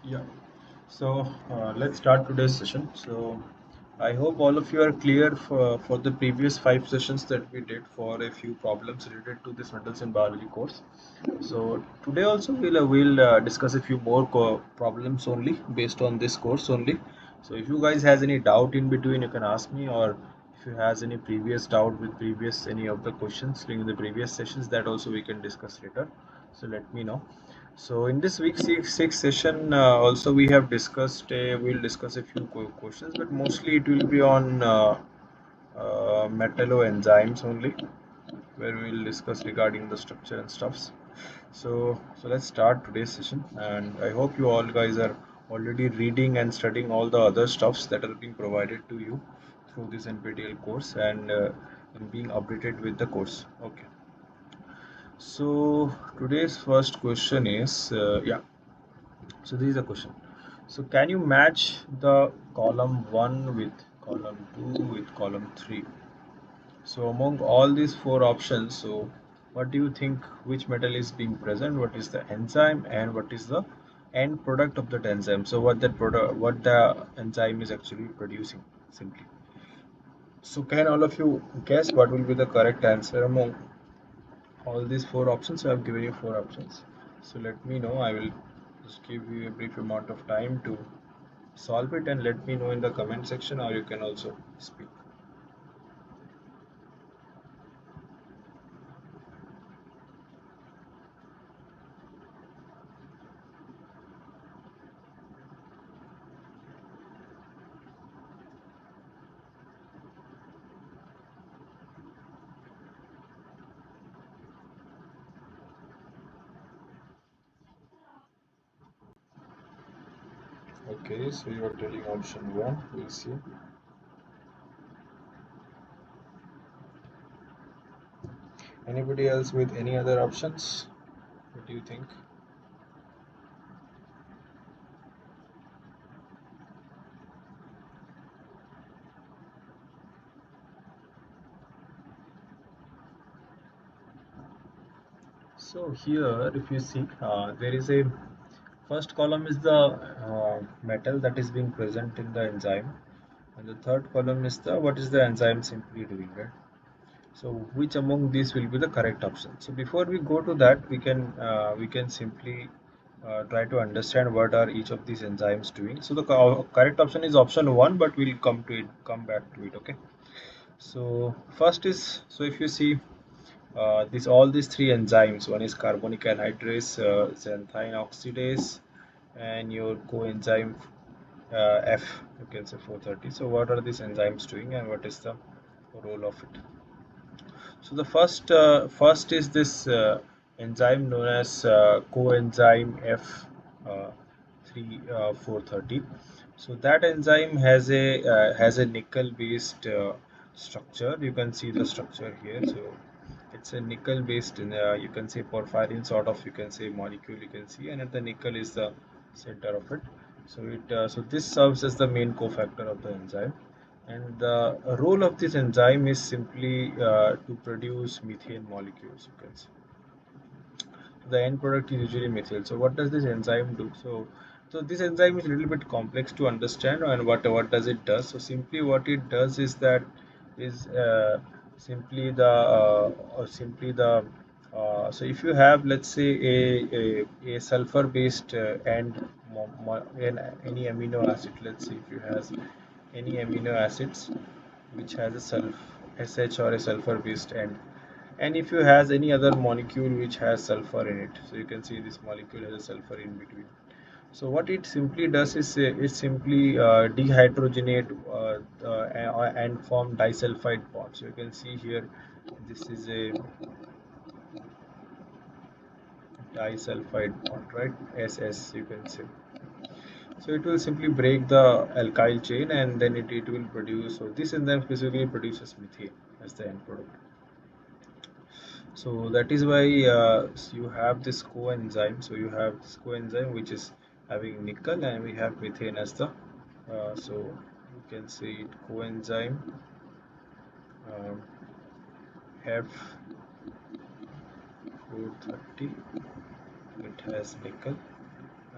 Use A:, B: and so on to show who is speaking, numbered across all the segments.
A: Yeah. So let's start today's session. So I hope all of you are clear for the previous five sessions that we did for a few problems related to this metals in biology course. So today also we'll discuss a few more problems only based on this course only. So if you guys has any doubt in between, you can ask me, or if you has any previous doubt with previous any of the questions during the previous sessions, that also we can discuss later. So let me know. So in this week six session, also we have discussed. We'll discuss a few questions, but mostly it will be on metalloenzymes only, where we'll discuss regarding the structure and stuffs. So let's start today's session, and I hope you all guys are already reading and studying all the other stuffs that are being provided to you through this NPTEL course and being updated with the course. Okay. So today's first question is yeah. So this is a question. So can you match the column 1 with column 2 with column 3? So among all these four options, so what do you think, which metal is being present, what is the enzyme, and what is the end product of that enzyme? So what the enzyme is actually producing simply. So can all of you guess what will be the correct answer among all these four options? So I have given you four options. So let me know. I will just give you a brief amount of time to solve it and let me know in the comment section, or you can also speak. Okay, so you are telling option one. We'll see. Anybody else with any other options? What do you think? So here, if you see, there is a first column is the metal that is being present in the enzyme, and the third column is the what is the enzyme simply doing, right? So which among these will be the correct option? So before we go to that, we can simply try to understand what are each of these enzymes doing. So the correct option is option one, but we'll come back to it. Okay. So first is, so if you see these three enzymes, one is carbonic anhydrase, xanthine oxidase, and your coenzyme F, you can say 430. So what are these enzymes doing, and what is the role of it? So the first is this enzyme known as coenzyme F uh, 430. So that enzyme has a nickel based structure. You can see the structure here. So it's a nickel based, you can say porphyrin sort of, you can say molecule, you can see, and the nickel is the center of it. So this serves as the main cofactor of the enzyme, and the role of this enzyme is simply to produce methane molecules, you can say. The end product is usually methyl. So what does this enzyme do? So this enzyme is a little bit complex to understand, and what does it does? So simply what it does is that is simply the so if you have, let's say, a sulfur based any amino acid, let's say if you has any amino acids which has a sh or a sulfur based end, and if you has any other molecule which has sulfur in it, so you can see this molecule has a sulfur in between. So what it simply does is it simply dehydrogenate and form disulfide bonds. So you can see here, this is a disulfide bond, right? SS, you can say. So it will simply break the alkyl chain, and then it will produce, so this enzyme specifically produces methane as the end product. So that is why you have this coenzyme. So you have this coenzyme which is having nickel, and we have methane as the so you can say it coenzyme um, F430. It has nickel,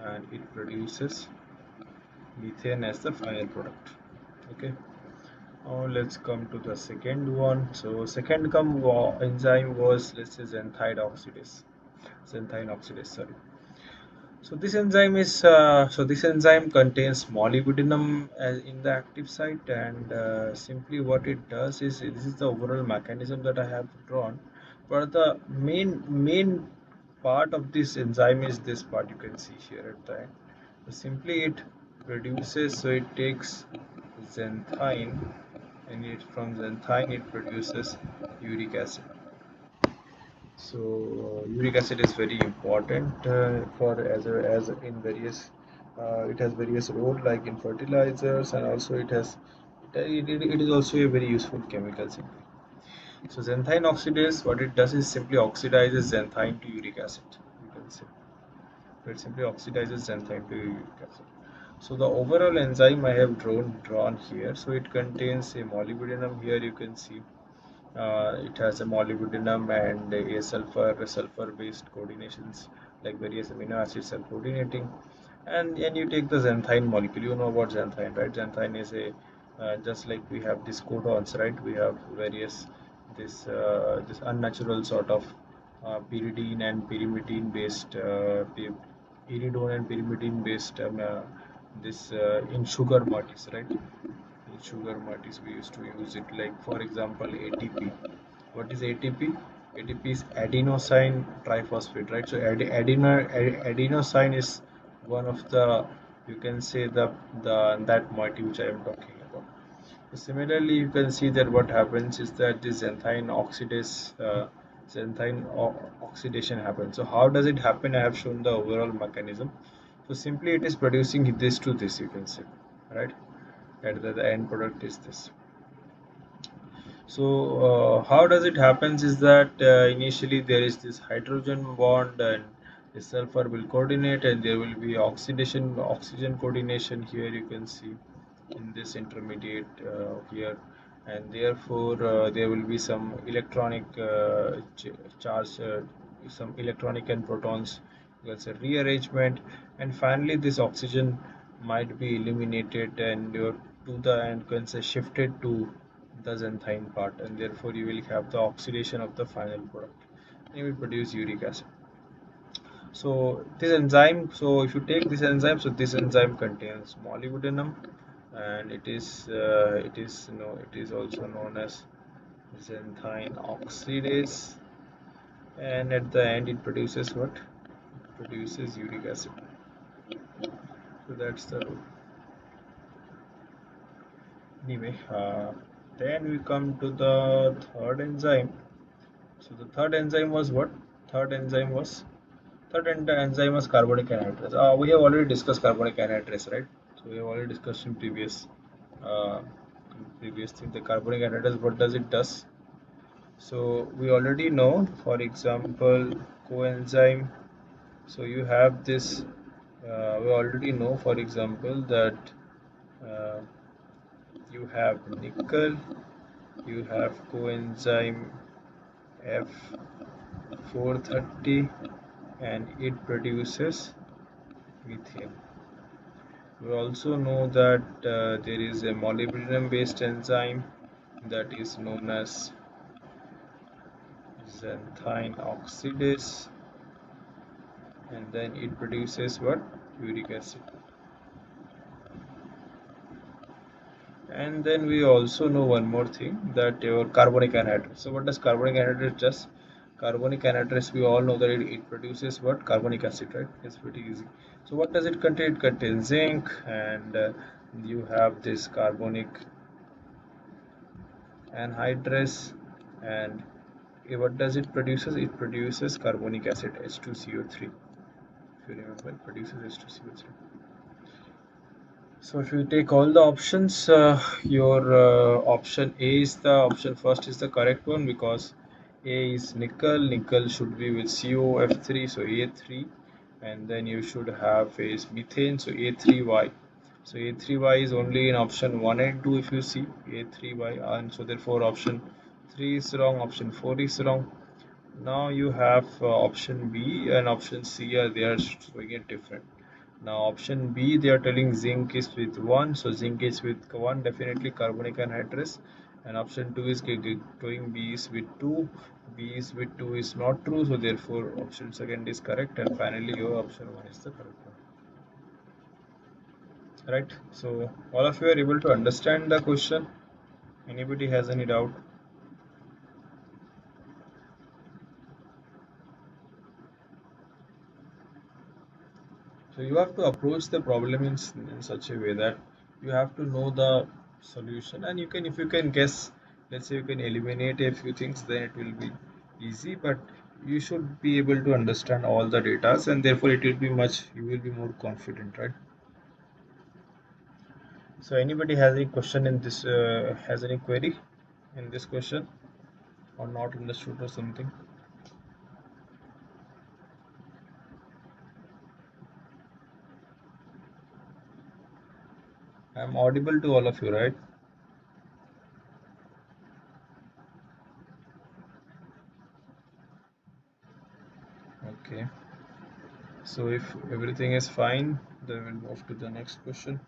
A: and it produces methane as the final product. Okay. Now let's come to the second one. So second enzyme was, let's say, xanthine oxidase. Sorry. So this enzyme contains molybdenum in the active site, and simply what it does is, this is the overall mechanism that I have drawn. But the main part of this enzyme is this part you can see here at the end. So simply it produces, so it takes xanthine, and it from xanthine it produces uric acid. So uric acid is very important for as in various it has various role like in fertilizers, and also it is also a very useful chemical simply. So xanthine oxidase, what it does is simply oxidizes xanthine to uric acid. You can say it simply oxidizes xanthine to uric acid. So the overall enzyme I have drawn here. So it contains a molybdenum. Here you can see it has a molybdenum and a sulfur based coordinations, like various amino acids are coordinating. And you take the xanthine molecule. You know about xanthine, right? Xanthine is a just like we have these codons, right? We have various this unnatural sort of pyridine and pyrimidine based pyridone and pyrimidine based this in sugar marties, right? In sugar marties we used to use it, like for example ATP. What is ATP? ATP is adenosine triphosphate, right? So adenosine is one of the, you can say, the that moiety which I am talking about. So similarly, you can see that what happens is that this oxidation happens. So how does it happen? I have shown the overall mechanism. So simply it is producing this to this, you can say, right? At the end product is this. So how does it happens is that initially there is this hydrogen bond, and the sulfur will coordinate, and there will be oxygen coordination here you can see in this intermediate here, and therefore there will be some electronic charge, some electronic and protons, that's a rearrangement, and finally this oxygen might be eliminated, and to the and can say shifted to the xanthine part, and therefore you will have the oxidation of the final product, and you will produce uric acid. So this enzyme, so if you take this enzyme, so this enzyme contains molybdenum, and it is also known as xanthine oxidase, and at the end it produces what? It produces uric acid. So that's the rule. Anyway, then we come to the third enzyme. So the third enzyme was what? Third enzyme was enzyme was carbonic anhydrase. We have already discussed carbonic anhydrase, right? So we have already discussed uh, in previous thing the carbonic anhydrase. What does it does? So we already know, for example, coenzyme. So you have this. We already know, for example, that uh, you have nickel. You have coenzyme F430, and it produces methane. We also know that there is a molybdenum based enzyme that is known as xanthine oxidase, and then it produces what? Uric acid. And then we also know one more thing, that your carbonic anhydrase. So what does carbonic anhydrase does? Carbonic anhydrase, we all know that it produces what? Carbonic acid, right? It's pretty easy. So what does it contain? It contains zinc, and you have this carbonic anhydrase, and what does it produces? It produces carbonic acid H2CO3. If you remember, it produces H2CO3. So if you take all the options, your option A is the option first is the correct one, because A is nickel. Nickel should be with COF3, so A3, and then you should have is methane, so A3Y. So A3Y is only in option 1 and 2 if you see A3Y, and so therefore option 3 is wrong, option 4 is wrong. Now you have option B and option C are they are showing it different. Now option B, they are telling zinc is with 1, so zinc is with 1, definitely carbonic anhydrous. And option 2 is showing B is with 2, B is with 2 is not true, so therefore option second is correct, and finally your option 1 is the correct one. Right, so all of you are able to understand the question. Anybody has any doubt? So you have to approach the problem in such a way that you have to know the solution, and you can, if you can guess, let's say you can eliminate a few things, then it will be easy, but you should be able to understand all the data, and therefore it will be much, you will be more confident, right? So anybody has any question in this, has any query in this question, or not understood or something? I am audible to all of you, right? Okay. So if everything is fine, then we'll move to the next question.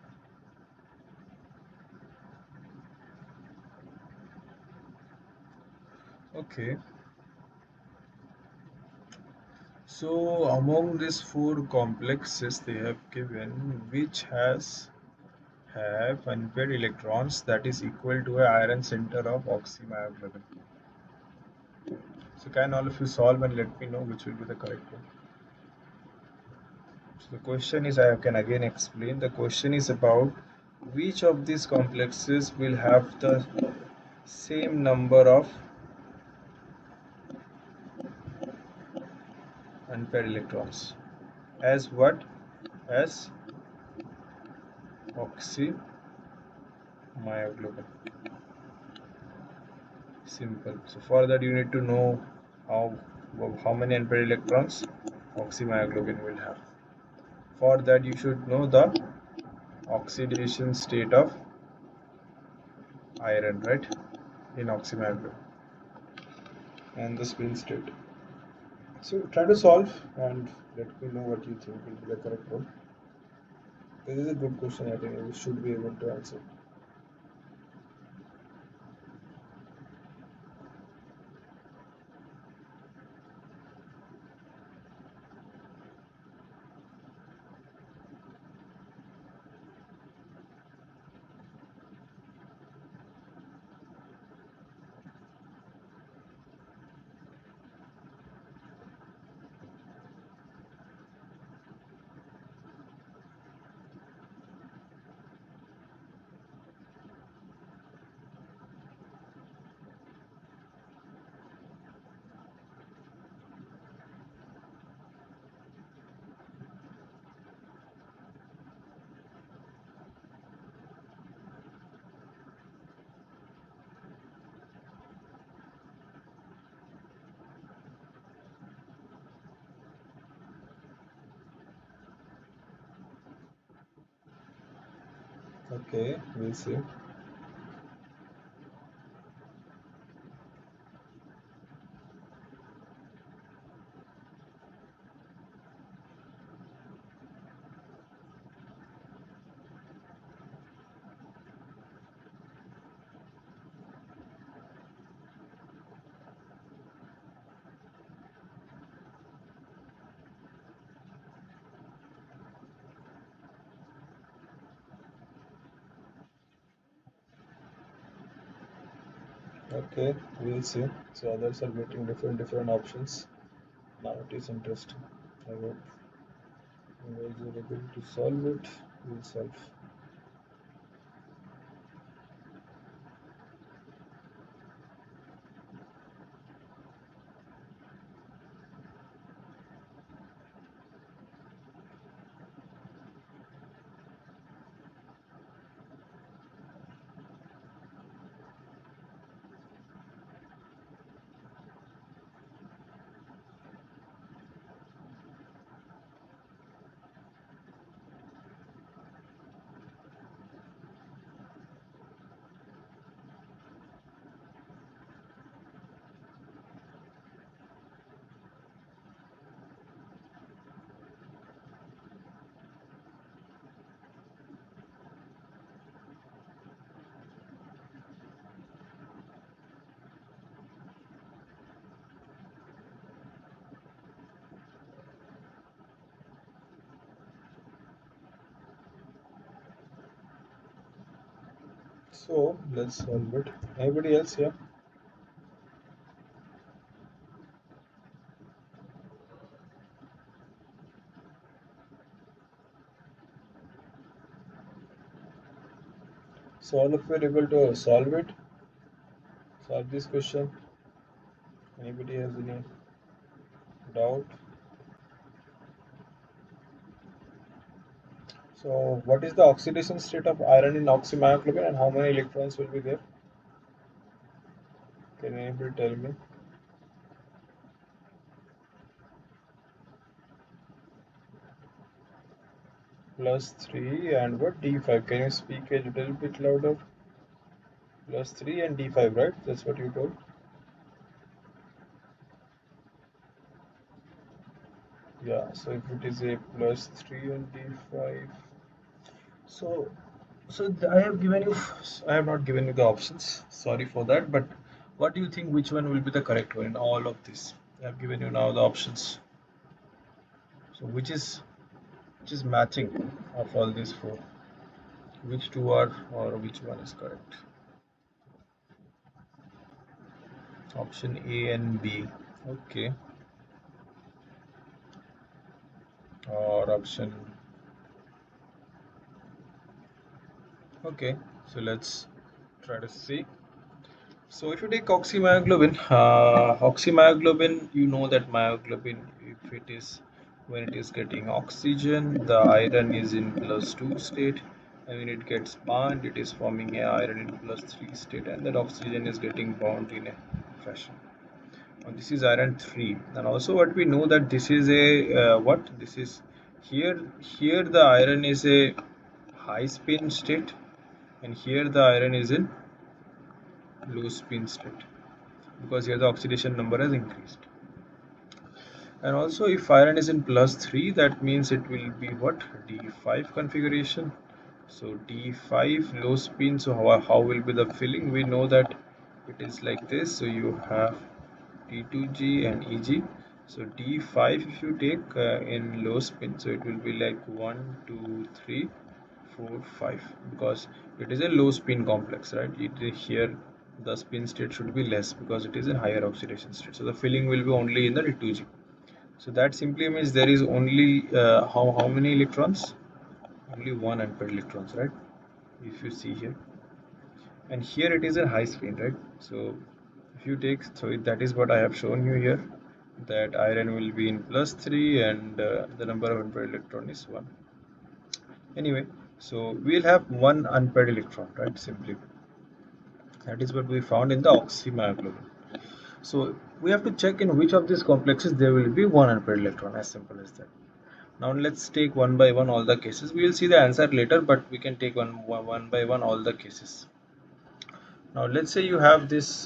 A: Okay. So among these four complexes they have given, which have unpaired electrons that is equal to a iron center of oxymyoglobin. So can all of you solve and let me know which will be the correct one? So the question is, I can again explain. The question is about which of these complexes will have the same number of unpaired electrons as what? As oxymyoglobin. Simple. So for that you need to know how how many unpaired electrons oxymyoglobin will have. For that you should know the oxidation state of iron, right, in oxymyoglobin, and the spin state. So try to solve and let me know what you think will be the correct one. This is a good question. I think you should be able to answer. Okay, we'll see. Okay, we'll see. So others are getting different options. Now it is interesting. I hope you guys are able to solve it. We'll solve. So let's solve it. Anybody else here? So all of you are able to solve it, solve this question. Anybody has any doubt? So what is the oxidation state of iron in oxymyoglobin and how many electrons will be there? Can anybody tell me? Plus 3 and what? D5. Can you speak a little bit louder? Plus 3 and D5, right? That's what you told. Yeah, so if it is a plus 3 and D5. So, I have given you, I have not given you the options. Sorry for that. But what do you think? Which one will be the correct one in all of this? I have given you now the options. So which is matching of all these four? Which two are or which one is correct? Option A and B. Okay. Or option. Okay. So let's try to see. So if you take oxymyoglobin, you know that myoglobin, if it is when it is getting oxygen, the iron is in plus 2 state, and when it gets bound, it is forming a iron in plus 3 state, and that oxygen is getting bound in a fashion. Now this is iron 3, and also what we know that this is a what this is here the iron is a high spin state, and here the iron is in low spin state, because here the oxidation number has increased. And also if iron is in plus 3, that means it will be what? D5 configuration. So D5 low spin. So how will be the filling? We know that it is like this. So you have T2G and EG. So D5 if you take in low spin, so it will be like 1 2 3 4 5, because it is a low spin complex, right? Here the spin state should be less because it is a higher oxidation state, so the filling will be only in the T2G. So that simply means there is only how many electrons? Only one unpaired electrons, right? If you see here, and here it is a high spin, right? So if you take, so that is what I have shown you here, that iron will be in plus 3 and the number of unpaired electron is 1. Anyway, so we'll have one unpaired electron, right? Simply, that is what we found in the oxymyoglobin. So we have to check in which of these complexes there will be one unpaired electron, as simple as that. Now let's take one by one all the cases. We will see the answer later, but we can take one by one all the cases. Now let's say you have this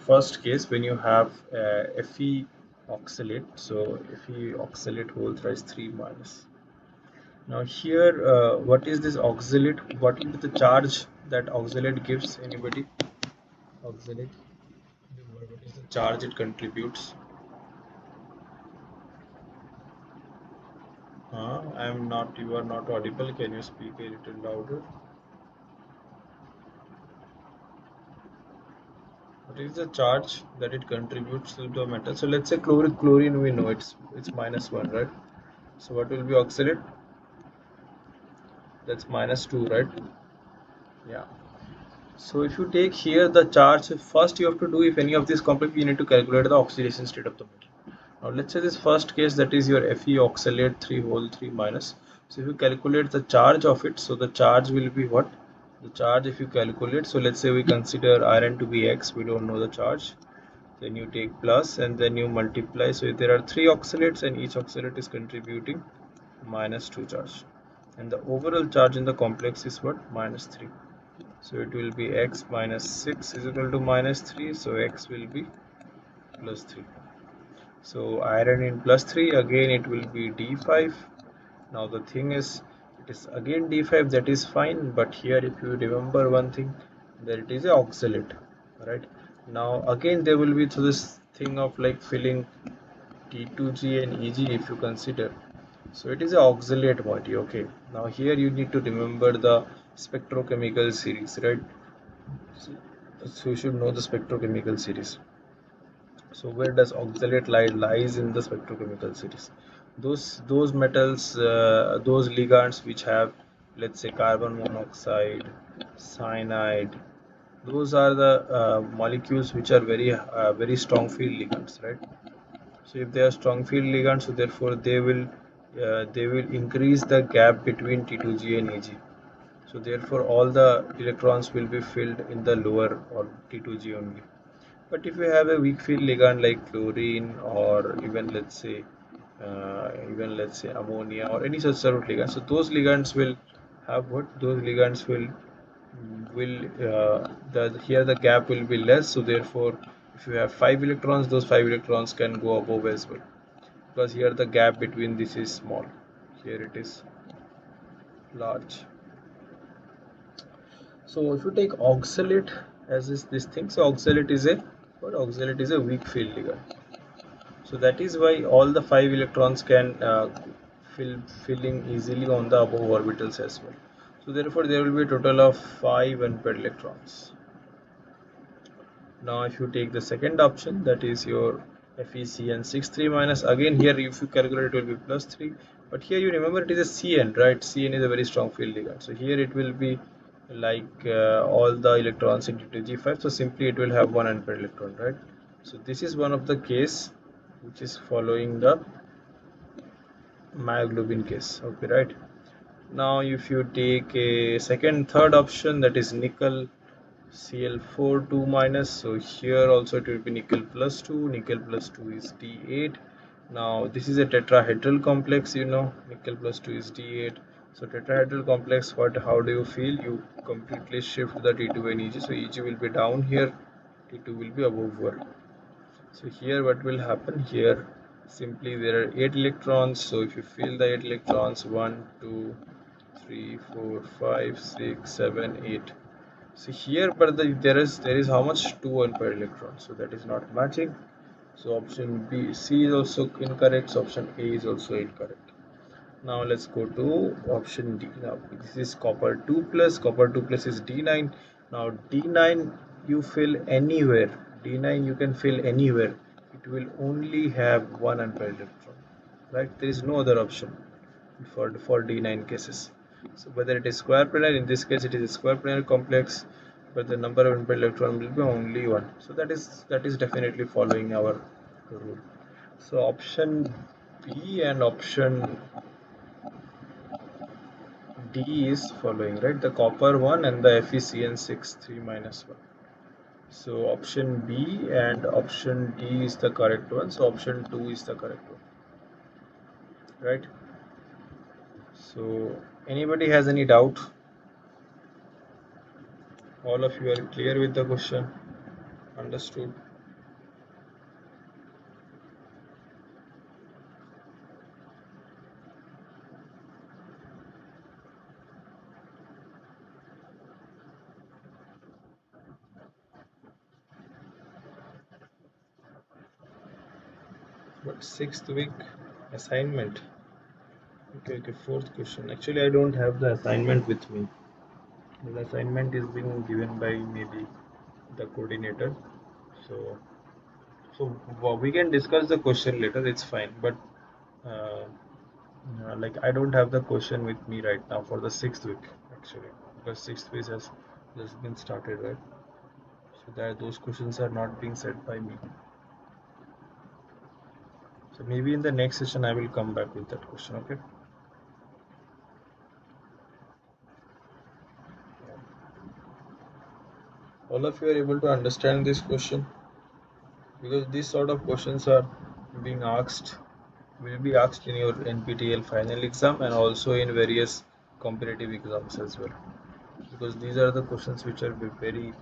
A: first case when you have Fe oxalate. So Fe oxalate whole thrice 3 minus. Now here, what is this oxalate? What will be the charge that oxalate gives? Anybody? Oxalate. What is the charge it contributes? I am not. You are not audible. Can you speak a little louder? What is the charge that it contributes to the metal? So let's say chlorine. We know it's minus 1, right? So what will be oxalate? That's minus 2, right? Yeah. So if you take here the charge, first you have to do, if any of these complex, you need to calculate the oxidation state of the metal. Now let's say this first case, that is your Fe oxalate 3 whole 3 minus. So if you calculate the charge of it, so the charge will be what? The charge, if you calculate, so let's say we consider iron to be X, we don't know the charge. Then you take plus and then you multiply. So if there are 3 oxalates and each oxalate is contributing minus 2 charge, and the overall charge in the complex is what? Minus 3. So it will be X minus 6 is equal to minus 3. So X will be plus 3. So iron in plus 3, again it will be D5. Now the thing is, it is again D5, that is fine, but here if you remember one thing, that it is a oxalate, right? Now again there will be this thing of like filling T2G and EG if you consider. So it is a oxalate moiety, okay. Now here you need to remember the spectrochemical series, right? So, so you should know the spectrochemical series. So where does oxalate lies in the spectrochemical series? Those metals, those ligands which have, let's say, carbon monoxide, cyanide. Those are the molecules which are very strong field ligands, right? So if they are strong field ligands, so therefore they will increase the gap between T2G and Eg. So therefore all the electrons will be filled in the lower or T2G only. But if you have a weak field ligand like chlorine or even let's say ammonia or any such sort of ligand, so those ligands will have what? Those ligands will the here the gap will be less. So therefore, if you have 5 electrons, those 5 electrons can go above as well, because here the gap between this is small. Here it is large. So if you take oxalate as is this thing, so oxalate is a what? Oxalate is a weak field ligand. So that is why all the 5 electrons can filling easily on the above orbitals as well. So therefore there will be a total of 5 unpaired electrons. Now if you take the second option, that is your FeCN63 minus, again here if you calculate it will be plus 3, but here you remember it is a CN, right? CN is a very strong field ligand, so here it will be like all the electrons into G5, so simply it will have one unpaired electron, right? So this is one of the case which is following the myoglobin case, okay, right? Now if you take a third option, that is nickel Cl4 2 minus, so here also it will be nickel plus 2. Nickel plus 2 is D8. Now this is a tetrahedral complex, nickel plus 2 is D8. So tetrahedral complex, how do you feel? You completely shift the T2 and Eg, so Eg will be down here, T2 will be above here. So here what will happen? Here simply there are 8 electrons, so if you fill the 8 electrons, 1 2 3 4 5 6 7 8. So here, but there is how much? 2 unpaired electrons, so that is not matching. So option B, C is also incorrect. So option A is also incorrect. Now let's go to option D. Now this is copper 2 plus. Copper 2 plus is D9. Now D9 you fill anywhere. D9 you can fill anywhere. It will only have one unpaired electron. Right? There is no other option for D9 cases. So whether it is square planar, in this case it is a square planar complex, but the number of unpaired electron will be only one. So that is definitely following our rule. So option B and option D is following, right? The copper one and the FeCN6 3 minus 1. So option B and option D is the correct one. So option 2 is the correct one, right? So anybody has any doubt? All of you are clear with the question? Understood? But sixth week assignment. Okay, okay, fourth question. Actually, I don't have the assignment with me. The assignment is being given by maybe the coordinator. So, so we can discuss the question later. It's fine. But uh, like I don't have the question with me right now for the sixth week actually, because sixth week has just been started, right? So that those questions are not being set by me. So maybe in the next session I will come back with that question. Okay. All of you are able to understand this question, because these sort of questions are being asked will be asked in your NPTEL final exam and also in various competitive exams as well, because these are the questions which are very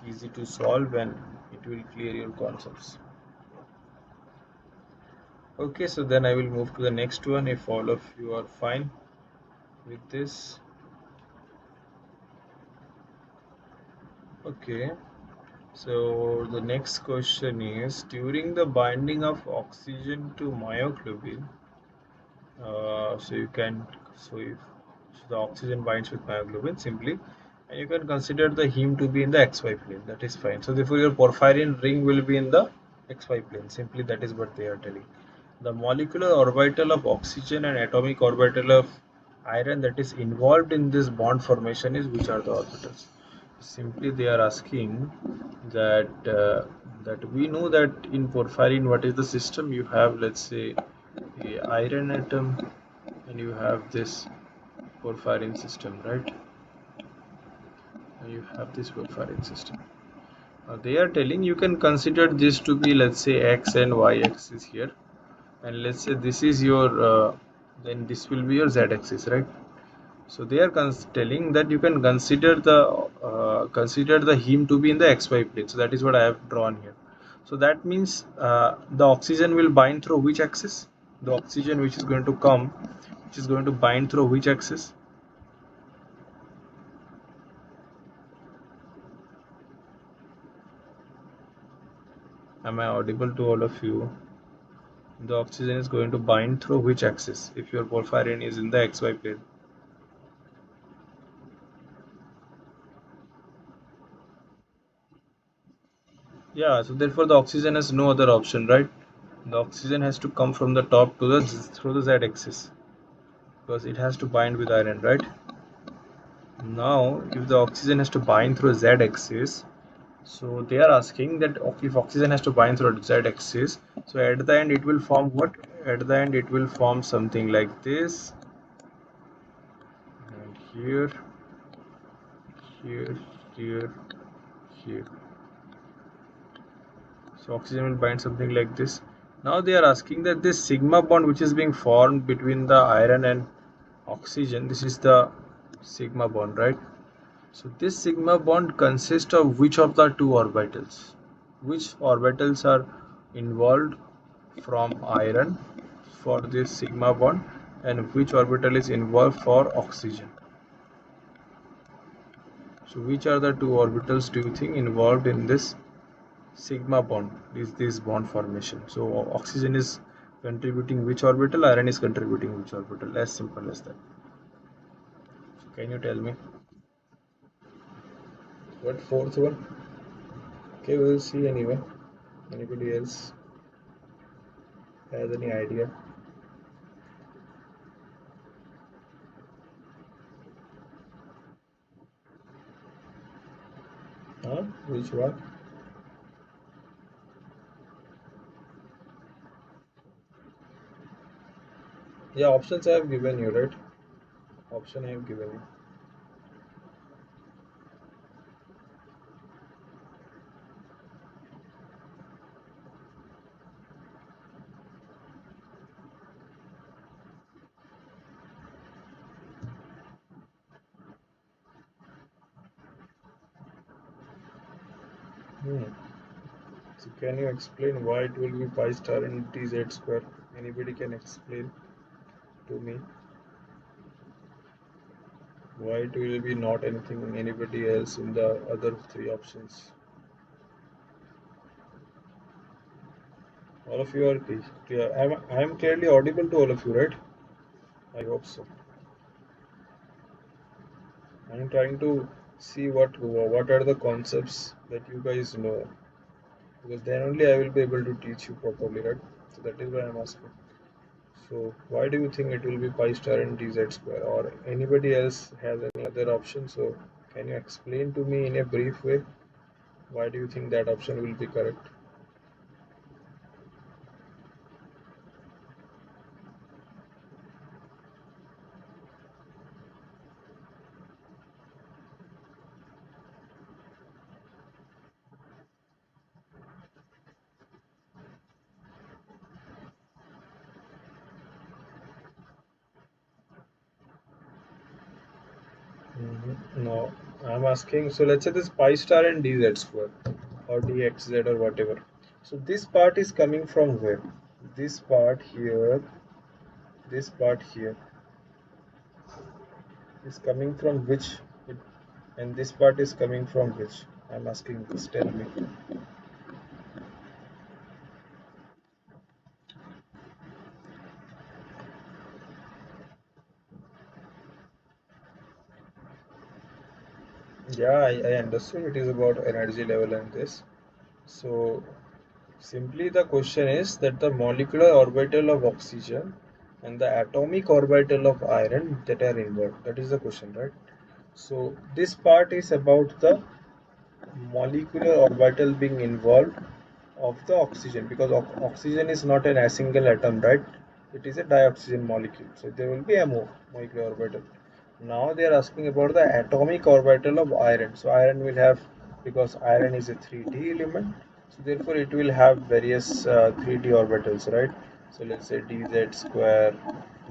A: easy to solve and it will clear your concepts. Okay, so then I will move to the next one if all of you are fine with this. Okay, so the next question is, during the binding of oxygen to myoglobin, so you can, so if so the oxygen binds with myoglobin, simply and you can consider the heme to be in the xy plane. That is fine. So therefore your porphyrin ring will be in the xy plane. Simply that is what they are telling. The molecular orbital of oxygen and atomic orbital of iron that is involved in this bond formation is which are the orbitals. Simply they are asking that that we know that in porphyrin what is the system. You have, let's say, a iron atom and you have this porphyrin system, right? And you have this porphyrin system. They are telling you can consider this to be, let's say, x and y axis here, and let's say this is your then this will be your z axis, right? So they are telling that you can consider the heme to be in the xy plane. So that is what I have drawn here. So that means the oxygen will bind through which axis? The oxygen which is going to come, which is going to bind through which axis? Am I audible to all of you? The oxygen is going to bind through which axis if your porphyrin is in the xy plane? Yeah, so therefore the oxygen has no other option, right? The oxygen has to come from the top to the through the z axis because it has to bind with iron, right? Now, if the oxygen has to bind through z axis, so they are asking that if oxygen has to bind through z axis, so at the end it will form what? At the end it will form something like this, and here, here, here, here. So oxygen will bind something like this. Now they are asking that this sigma bond which is being formed between the iron and oxygen, this is the sigma bond, right? So this sigma bond consists of which of the two orbitals? Which orbitals are involved from iron for this sigma bond, and which orbital is involved for oxygen? So which are the two orbitals do you think involved in this sigma bond, is this bond formation? So oxygen is contributing which orbital, iron is contributing which orbital, as simple as that. So can you tell me what fourth one? Okay, we'll see anyway. Anybody else has any idea? Huh? Which one? Yeah, options I have given you, right? Option I have given you. Hmm. So can you explain why it will be pi star and dz square? Anybody can explain to me why it will be not anything anybody else in the other three options? All of you are clear. I am clearly audible to all of you, right? I hope so. I am trying to see what are the concepts that you guys know, because then only I will be able to teach you properly, right? So that is why I am asking. So why do you think it will be pi star and dz square, or anybody else has any other option? So can you explain to me in a brief way why do you think that option will be correct? No, I'm asking. So let's say this pi star and dz square or dxz or whatever. So this part is coming from where? This part here, this part here is coming from which? And this part is coming from which? I'm asking this. Tell me. Yeah, I understood it is about energy level and this. So simply the question is that the molecular orbital of oxygen and the atomic orbital of iron that are involved. That is the question, right? So this part is about the molecular orbital being involved of the oxygen, because oxygen is not a single atom, right? It is a dioxygen molecule, so there will be a molecular orbital. Now they are asking about the atomic orbital of iron. So iron will have, because iron is a 3D element, so therefore it will have various 3D orbitals, right? So let's say dz square,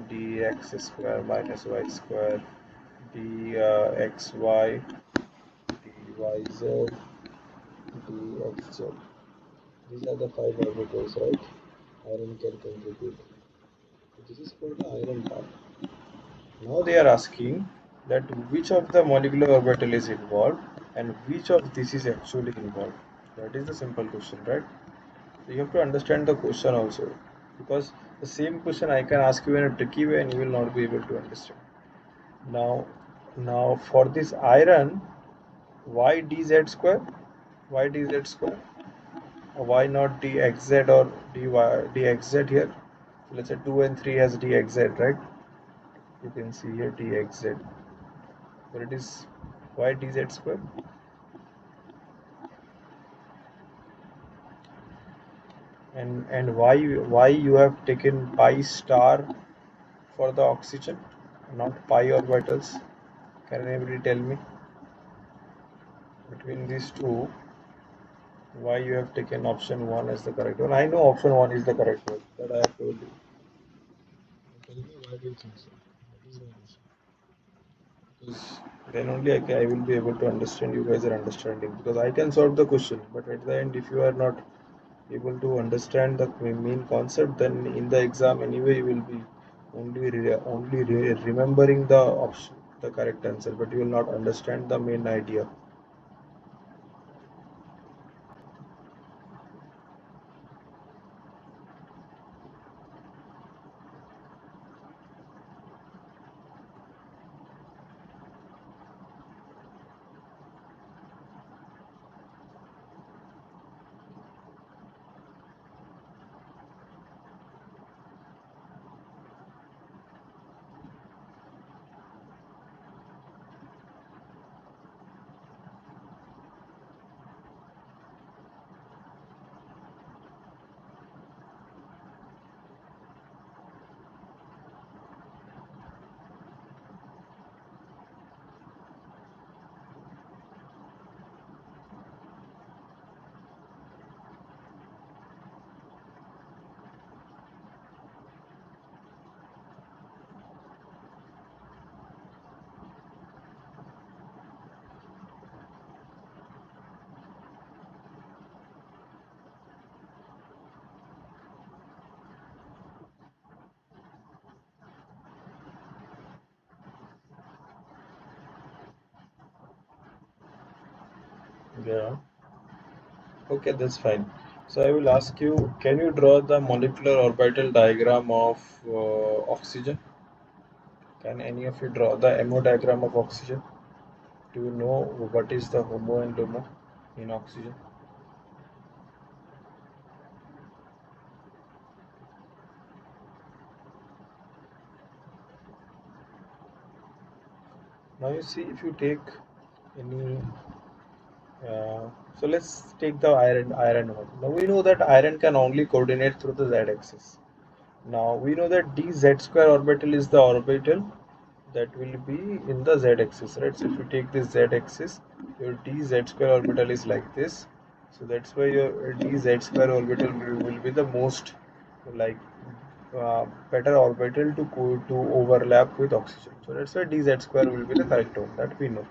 A: dx square minus y square, dxy, dyz, dxz. These are the five orbitals, right? Iron can contribute. This is for the iron part. Now they are asking that which of the molecular orbital is involved and which of this is actually involved. That is the simple question, right? So you have to understand the question also, because the same question I can ask you in a tricky way and you will not be able to understand. Now, now for this iron, why dz square? Why dz square? Why not dxz or dxz here? So let's say 2 and 3 has dxz, right? You can see here dxz, but it is why dz square? And why you have taken pi star for the oxygen, not pi orbitals? Can anybody tell me between these two why you have taken option 1 as the correct one? I know option 1 is the correct one, but I have told you. Tell me why do you think so? That is my question. Because then only I will be able to understand you guys are understanding, because I can solve the question, but at the end if you are not able to understand the main concept, then in the exam anyway you will be only remembering the option, the correct answer, but you will not understand the main idea. Yeah, okay, that's fine. So I will ask you, can you draw the molecular orbital diagram of oxygen? Can any of you draw the MO diagram of oxygen? Do you know what is the HOMO and LUMO in oxygen? Now you see, if you take any, so let's take the iron one. Now we know that iron can only coordinate through the z-axis. Now we know that dz square orbital is the orbital that will be in the z-axis, right? So if you take this z-axis, your dz square orbital is like this. So that's why your dz square orbital will be the most, like, better orbital to overlap with oxygen. So that's why dz square will be the correct one, that we know.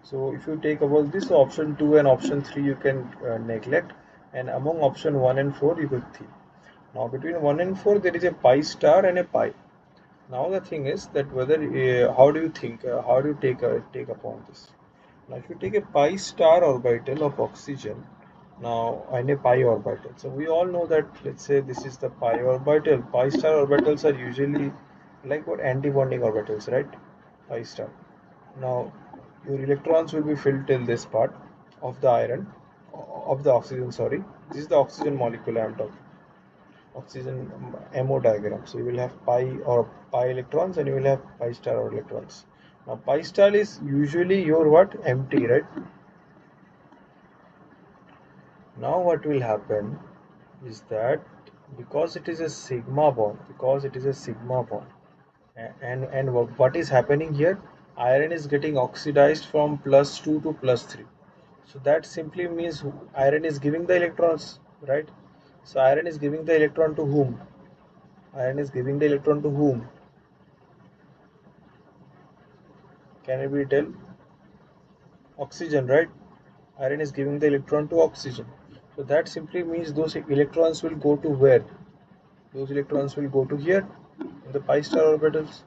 A: So if you take about this option 2 and option 3 you can neglect, and among option 1 and 4 you could think. Now between 1 and 4 there is a pi star and a pi. Now the thing is that whether how do you think, how do you take upon this? Now if you take a pi star orbital of oxygen, now and a pi orbital. So we all know that, let's say this is the pi orbital. Pi star orbitals are usually like what, antibonding orbitals, right? Pi star. Now your electrons will be filled till this part of the iron, of the oxygen, sorry. This is the oxygen molecule I am talking, oxygen MO diagram. So you will have pi or pi electrons and you will have pi star or electrons. Now pi star is usually your what, empty, right? Now what will happen is that because it is a sigma bond, and what is happening here, iron is getting oxidized from +2 to +3. So that simply means iron is giving the electrons, right? So iron is giving the electron to whom? Iron is giving the electron to whom? Can it be tell? Oxygen, right? Iron is giving the electron to oxygen. So that simply means those electrons will go to where? Those electrons will go to here in the pi star orbitals.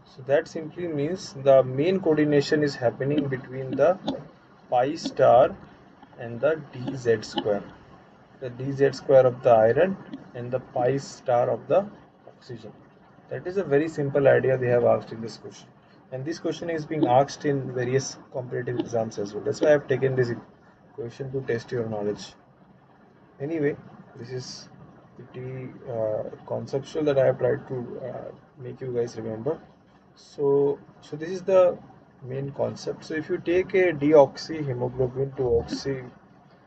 A: So that simply means the main coordination is happening between the pi star and the dz square. The dz square of the iron and the pi star of the oxygen. That is a very simple idea they have asked in this question. And this question is being asked in various competitive exams as well. That's why I have taken this question to test your knowledge. Anyway, this is pretty conceptual that I have tried to make you guys remember. So this is the main concept. So if you take a deoxyhemoglobin to oxy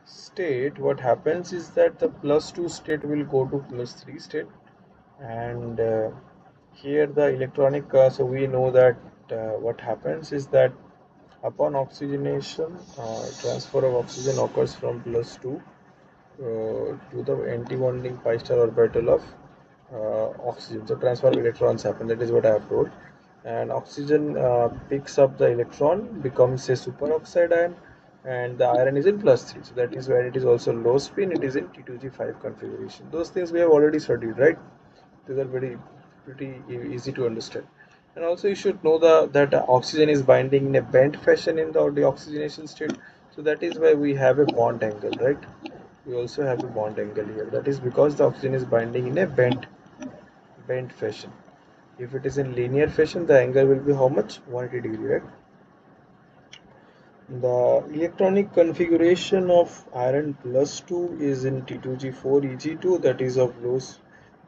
A: state, what happens is that the +2 state will go to +3 state, and here the electronic, so we know that what happens is that upon oxygenation, transfer of oxygen occurs from +2 to the anti-bonding pi star orbital of oxygen. So transfer of electrons happen. That is what I have told. And oxygen picks up the electron, becomes a superoxide ion, and the iron is in +3. So that is where it is also low spin. It is in T2G5 configuration. Those things we have already studied, right? These are very pretty easy to understand. And also you should know that oxygen is binding in a bent fashion in the deoxygenation state. So that is why we have a bond angle, right? We also have a bond angle here. That is because the oxygen is binding in a bent fashion. If it is in linear fashion, the angle will be how much? 180 degree, right? The electronic configuration of iron +2 is in T2G4 Eg2, that is of lows,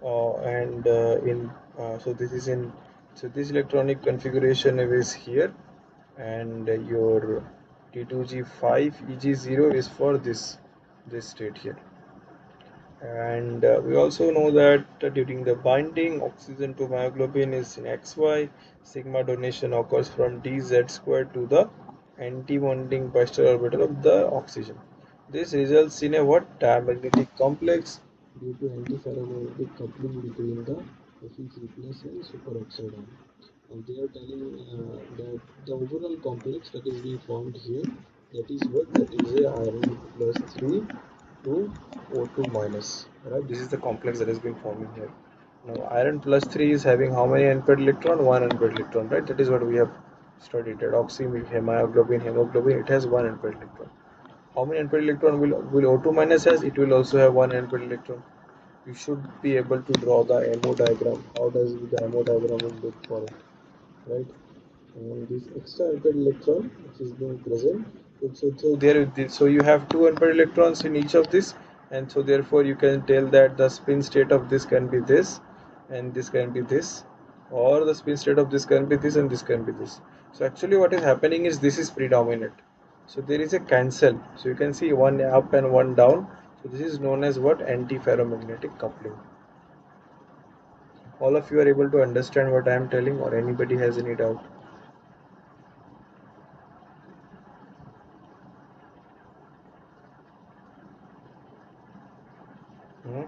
A: and in so this is in, so this electronic configuration is here, and your T2G5 Eg0 is for this state here. And we also know that during the binding, oxygen to myoglobin is in XY. Sigma donation occurs from dz squared to the anti-bonding pi star orbital of the oxygen. This results in a what? Diamagnetic complex due to antiferromagnetic coupling between the Fe3 plus and superoxide ion. And they are telling that the overall complex that is being formed here, that is what? That is a iron +3 to O2 minus, right? This is the complex that has been forming here. Now iron +3 is having how many unpaired electron? One unpaired electron, right? That is what we have studied. At oxy, myoglobin, hemoglobin, it has one unpaired electron. How many unpaired electron will O2 minus has? It will also have one unpaired electron. You should be able to draw the MO diagram. How does the MO diagram look for it, right? And this extra unpaired electron which is being present, so you have two unpaired electrons in each of this, and so therefore you can tell that the spin state of this can be this, and this can be this, or the spin state of this can be this, and this can be this. So actually what is happening is this is predominant, so there is a cancel, so you can see one up and one down. So this is known as what? Anti-ferromagnetic coupling. All of you are able to understand what I am telling, or anybody has any doubt? Hmm?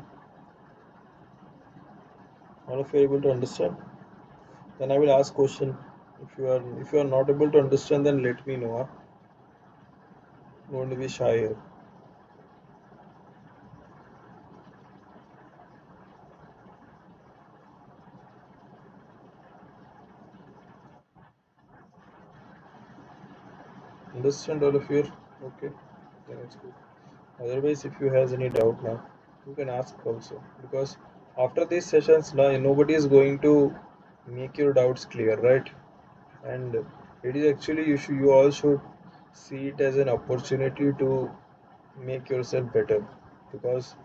A: All of you are able to understand? Then I will ask question. If you are not able to understand, then let me know. Huh? Don't be shy here. Understand all of you? Okay, then it's good. Otherwise, if you has any doubt now, you can ask also, because after these sessions now nobody is going to make your doubts clear, right? And It is actually you all should see it as an opportunity to make yourself better, because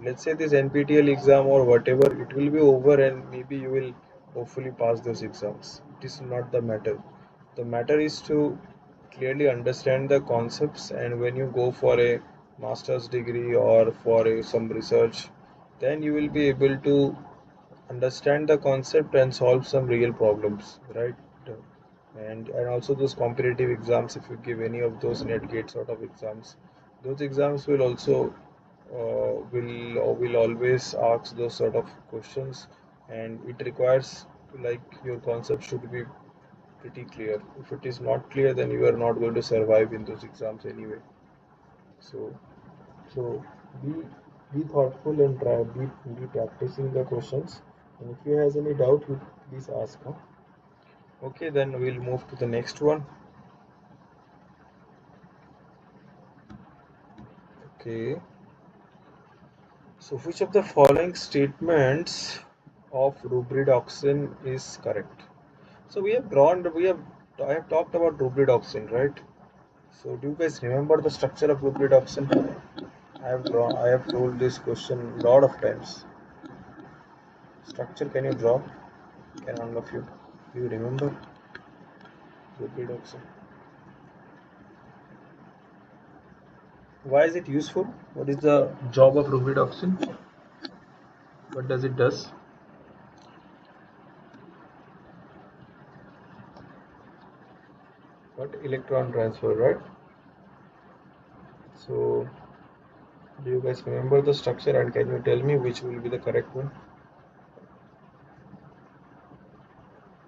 A: let's say this NPTEL exam or whatever, it will be over and maybe you will hopefully pass those exams. It is not the matter. The matter is to clearly understand the concepts, and when you go for a master's degree or for some research, then you will be able to understand the concept and solve some real problems, right? And also those competitive exams, if you give any of those net gate sort of exams, those exams will also will always ask those sort of questions, and it requires, like, your concept should be pretty clear. If it is not clear, then you are not going to survive in those exams anyway. So so be thoughtful and try be practicing the questions, and if you has any doubt, you please ask, huh? Okay, then we'll move to the next one. Okay, so which of the following statements of rubridoxin is correct? So I have talked about rubridoxin, right? So do you guys remember the structure of rubridoxin? I have told this question a lot of times. Structure, can you draw? Can all of you? Do you remember rubridoxin? Why is it useful? What is the job of rubridoxin? What does it does? What, electron transfer, right? So do you guys remember the structure, and can you tell me which will be the correct one?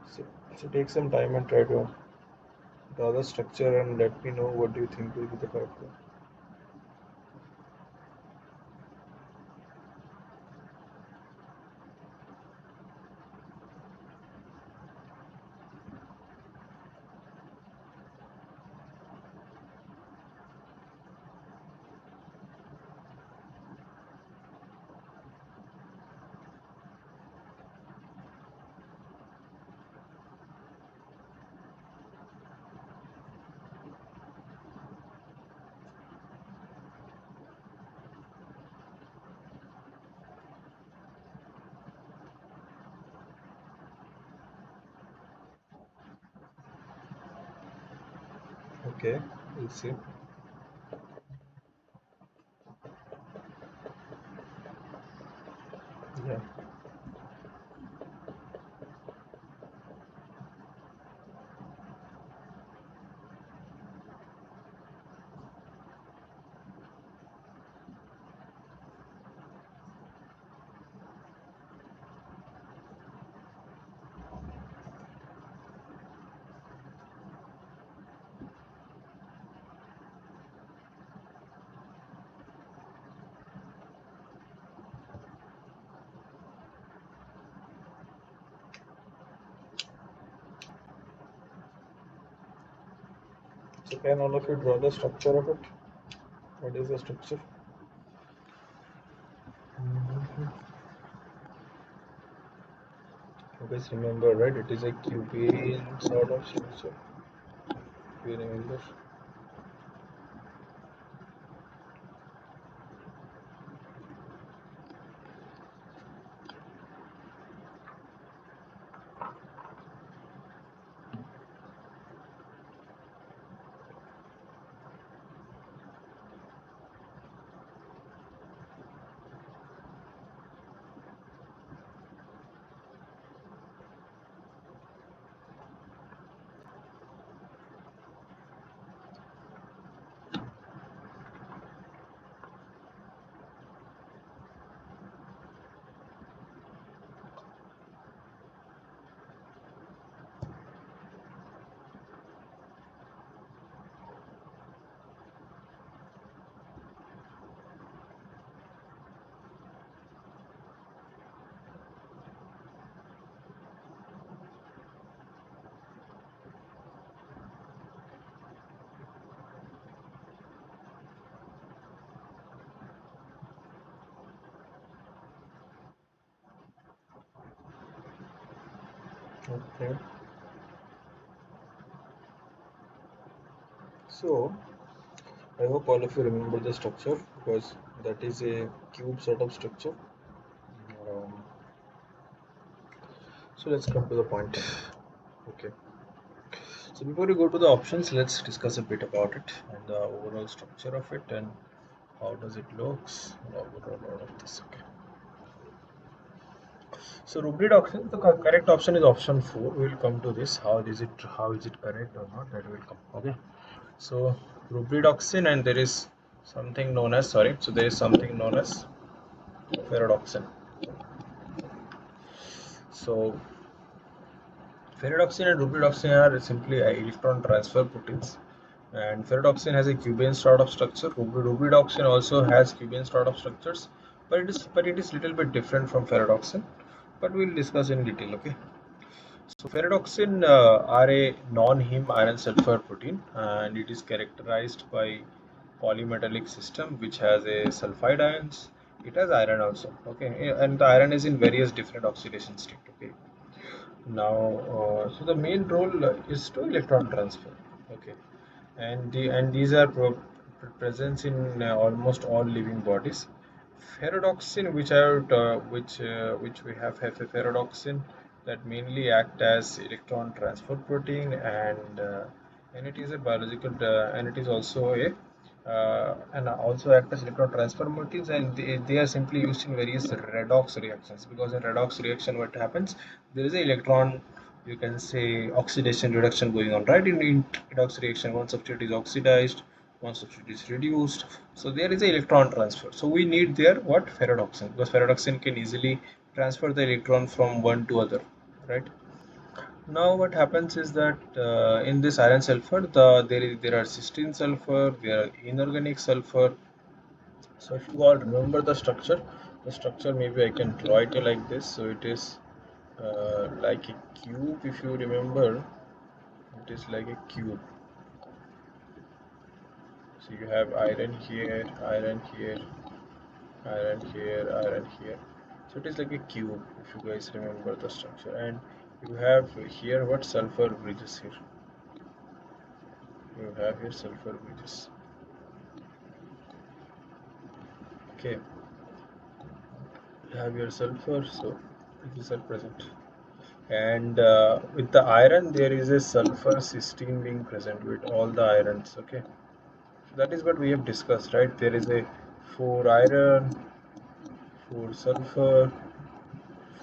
A: So, so take some time and try to draw the structure and let me know what do you think will be the correct one. Okay, we'll see. Yeah. So can all of you draw the structure of it? What is the structure? You guys remember, right? It is a Cupian sort of structure. Do you remember? Okay. So I hope all of you remember the structure because that is a cube sort of structure. Um, so let's come to the point. Okay. So before we go to the options, let's discuss a bit about it and the overall structure of it and how does it looks. Overall, all of this. Okay. So rubric option, the correct option is option 4. We will come to this. How is it correct or not? That will come. Okay. So rubridoxin and there is something known as there is something known as ferredoxin. So ferredoxin and rubridoxin are simply electron transfer proteins, and ferredoxin has a cubian sort of structure. Rubridoxin also has cubian sort of structures, but it is little bit different from ferredoxin. But we'll discuss in detail. Okay. So ferredoxin are a non-heme iron sulfur protein, and it is characterized by polymetallic system which has a sulfide ions. It has iron also. Okay, and the iron is in various different oxidation state. Okay. Now, so the main role is to electron transfer. Okay, and these are present in almost all living bodies. Ferredoxin, which we have a ferredoxin that mainly act as electron transfer protein, and it is a biological and it is also a and also act as electron transfer molecules, and they are simply used in various redox reactions, because in redox reaction what happens, there is an electron, you can say, oxidation reduction going on, right? In redox reaction, one substrate is oxidized, one substrate is reduced, so there is an electron transfer. So we need there what, ferredoxin, because ferredoxin can easily transfer the electron from one to other, right? Now what happens is that in this iron sulfur, there are cysteine sulfur, there are inorganic sulfur. So if you all remember the structure maybe I can draw it like this. So it is like a cube. If you remember, it is like a cube. So you have iron here, iron here, iron here, iron here. So it is like a cube. If you guys remember the structure, and you have here what, sulfur bridges here. You have here sulfur bridges. Okay, you have your sulfur, so these are present. And with the iron, there is a sulfur cysteine being present with all the irons. Okay, so that is what we have discussed, right? There is a 4 iron, 4 sulfur,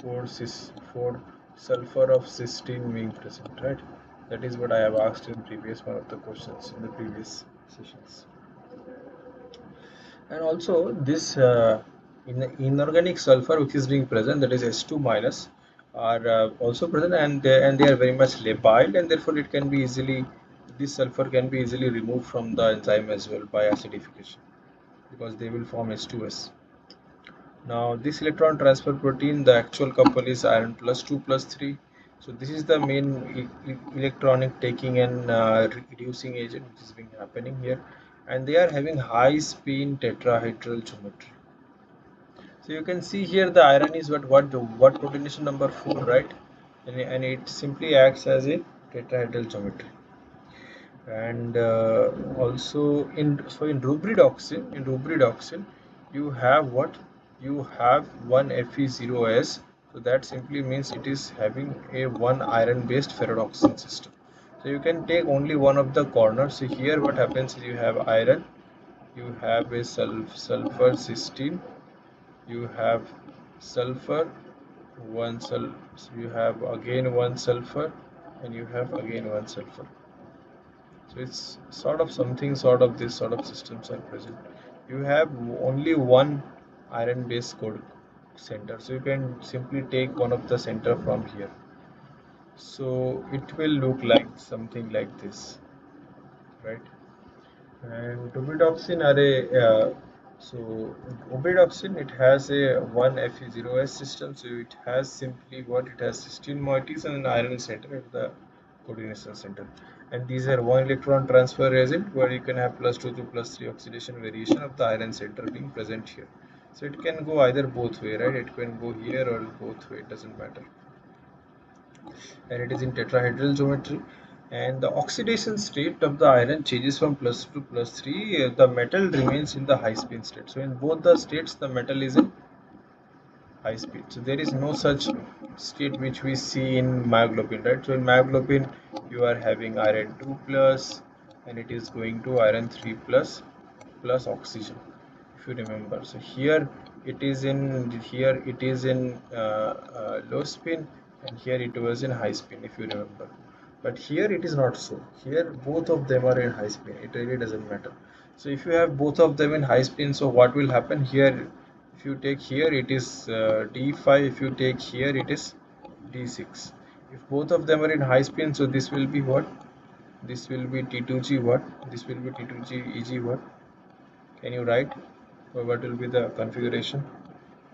A: 4 sulfur of cysteine being present, right? That is what I have asked in previous one of the questions in the previous sessions. And also this in inorganic sulfur which is being present, that is S2 minus, are also present, and they are very much labile, and therefore it can be easily, this sulfur can be easily removed from the enzyme as well by acidification, because they will form H2S. Now this electron transfer protein, the actual couple is iron plus 2 plus 3. So this is the main electronic taking and reducing agent which is being happening here, and they are having high spin tetrahedral geometry. So you can see here the iron is what coordination number 4, right? And it simply acts as a tetrahedral geometry. And also in rubridoxin you have what, you have one Fe0s, so that simply means it is having a one iron based ferredoxin system. So you can take only one of the corners. So here what happens is you have iron, you have a sulfur cysteine, you have sulfur, you have again one sulfur, and you have again one sulfur. So it's sort of something, sort of this sort of systems are present. You have only one iron base code center, so you can simply take one of the center from here. So it will look like something like this, right? And obidoxin are so obidoxin, it has a one Fe0s system, so it has simply what, it has 16 moieties and an iron center at the coordination center, and these are one electron transfer agent where you can have plus 2 to plus 3 oxidation variation of the iron center being present here. So it can go either both way, right? It can go here or both way, it doesn't matter, and it is in tetrahedral geometry. and the oxidation state of the iron changes from plus to plus 3. The metal remains in the high spin state. So in both the states the metal is in high speed. So there is no such state which we see in myoglobin, right? So in myoglobin you are having iron 2 plus and it is going to iron 3 plus plus oxygen, if you remember. So here it is in low spin, and here it was in high spin, if you remember. But here it is not so. Here both of them are in high spin. It really doesn't matter. So if you have both of them in high spin, so what will happen here? If you take here, it is D5. If you take here, it is D6. If both of them are in high spin, so this will be what? This will be T2G what? This will be T2G EG what? Can you write? Or what will be the configuration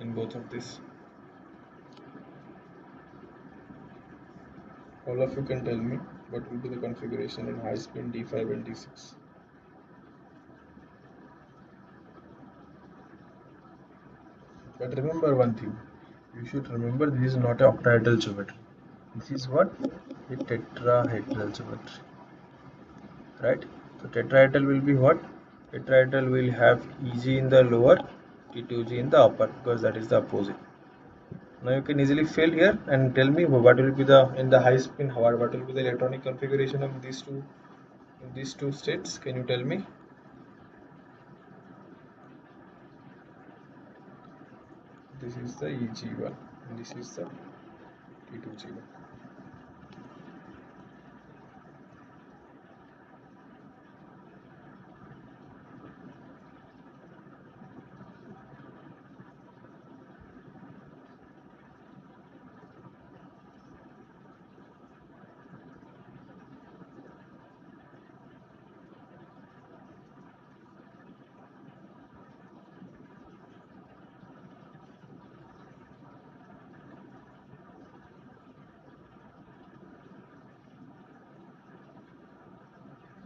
A: in both of this? All of you can tell me what will be the configuration in high spin D5 and D6. But remember one thing, you should remember this is not a octahedral geometry. This is what? A tetrahedral geometry. Right? So tetrahedral will be what? Tetrahedral will have EG in the lower, T2G in the upper, because that is the opposite. Now you can easily fill here and tell me what will be the in the high spin, what will be the electronic configuration of these two states. Can you tell me? This is the EG1 and this is the T2G1.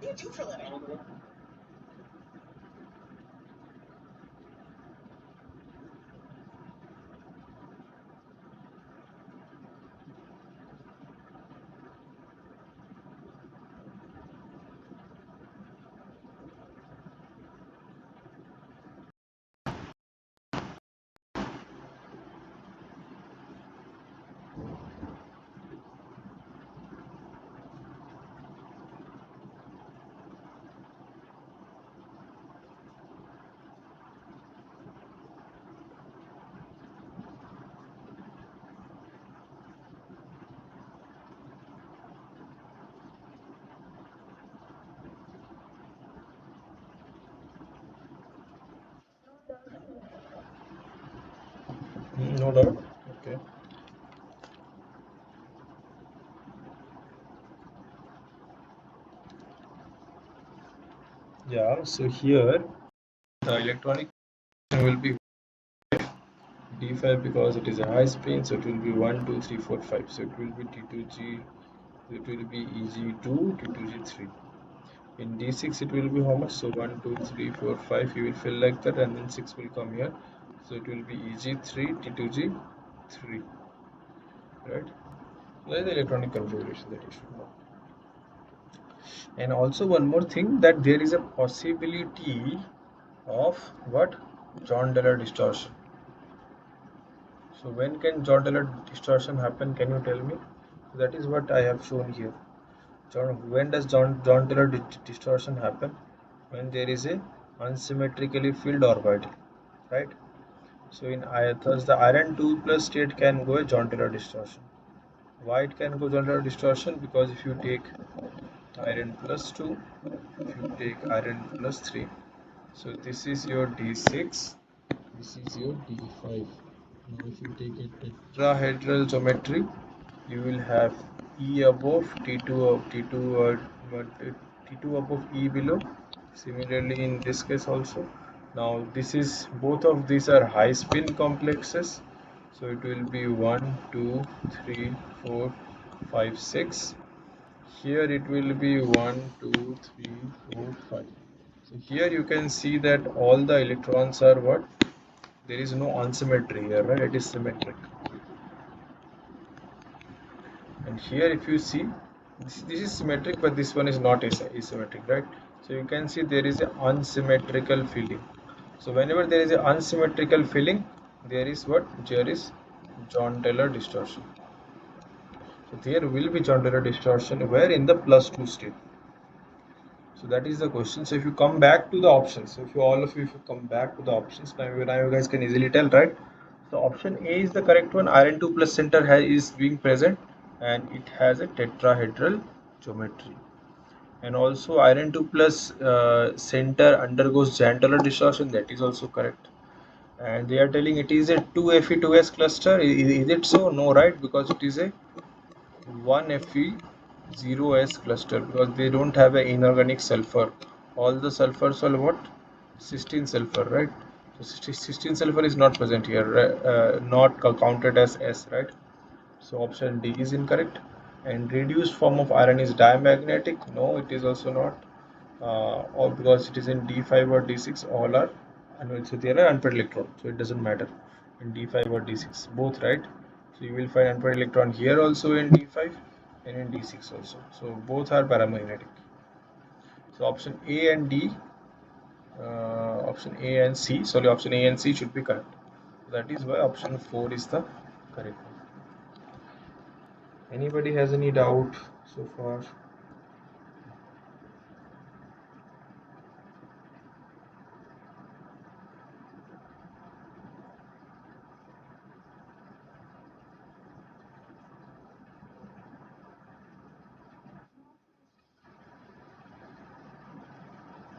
B: What do you do for a living?
A: No doubt. Okay. Yeah. So here the electronic will be D5 because it is a high spin, so it will be 1, 2, 3, 4, 5. So it will be T2G, it will be EG2, T2G3. In D6 it will be how much? So 1, 2, 3, 4, 5. You will fill like that, and then 6 will come here. So it will be EG3, T2G3. Right? That is the electronic configuration that you should know. And also one more thing, that there is a possibility of what? John-Taylor distortion. So when can John-Taylor distortion happen? Can you tell me? That is what I have shown here. When does John-Taylor distortion happen? When there is a unsymmetrically filled orbital, right? So thus the iron 2 plus state can go a John-Taylor distortion. Why it can go John-Taylor distortion? Because if you take iron plus 2, if you take iron plus 3, so this is your D6, this is your D5. Now if you take a tetrahedral geometry, you will have E above, T2 of T2 above, E below. Similarly in this case also. Now this is, both of these are high spin complexes, so it will be 1, 2, 3, 4, 5, 6. Here it will be 1, 2, 3, 4, 5. So here you can see that all the electrons are what? There is no unsymmetry here, right? It is symmetric. And here if you see, This is symmetric, but this one is not asymmetric, right? So you can see there is an unsymmetrical filling. So whenever there is an unsymmetrical filling, there is what? There is John Taylor distortion. So there will be John Taylor distortion where in the plus 2 state. So that is the question. So if you come back to the options, so if you all of you if you come back to the options, now you guys can easily tell, right? So option A is the correct one. Iron 2 plus center is being present and it has a tetrahedral geometry. And also iron 2 plus center undergoes Jandler distortion, that is also correct. And they are telling it is a 2Fe2S cluster. Is it so? No, right? Because it is a 1Fe0S cluster because they don't have an inorganic sulfur. All the sulfurs are what? Cysteine sulfur, right? So cysteine sulfur is not present here, not counted as S, right? So option D is incorrect. And reduced form of iron is diamagnetic. No, it is also not. Or because it is in D5 or D6, all are, and so they are unpaired electron. So it doesn't matter in D5 or D6, both, right? So you will find unpaired electron here also in D5 and in D6 also. So both are paramagnetic. So option A and D, option A and C, sorry, option A and C should be correct. That is why option 4 is the correct one. Anybody has any doubt so far?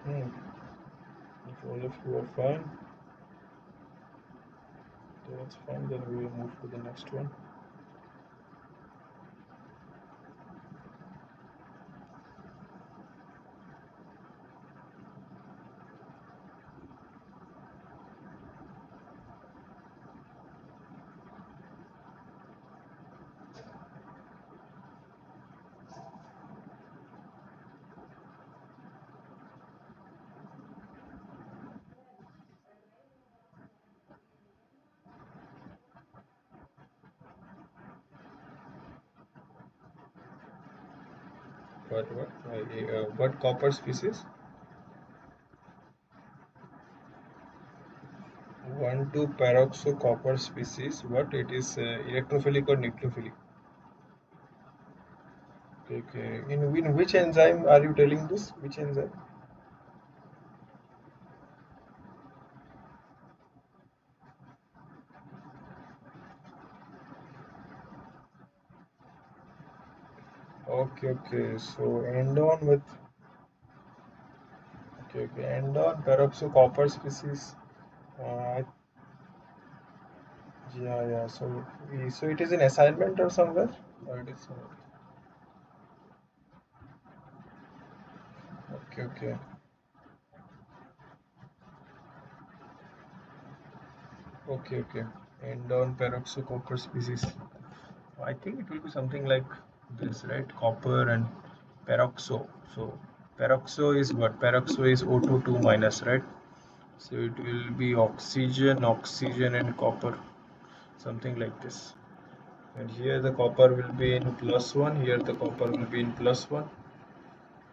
A: Hmm. If all of you are fine, that's fine. Then we will move to the next one. What copper species? 1,2 peroxo copper species. What it is? Electrophilic or nucleophilic? Okay, okay. In which enzyme are you telling this? Which enzyme? Okay, okay. So end on with okay, okay. End on peroxo copper species. Uh, yeah, yeah. So it is an assignment or somewhere? Or it is somewhere? Okay, okay. Okay, okay. End on peroxo copper species. I think it will be something like this, right? Copper and peroxo. So peroxo is what? Peroxo is O2 minus, right? So it will be oxygen, oxygen and copper, something like this. And here the copper will be in plus one, here the copper will be in plus one,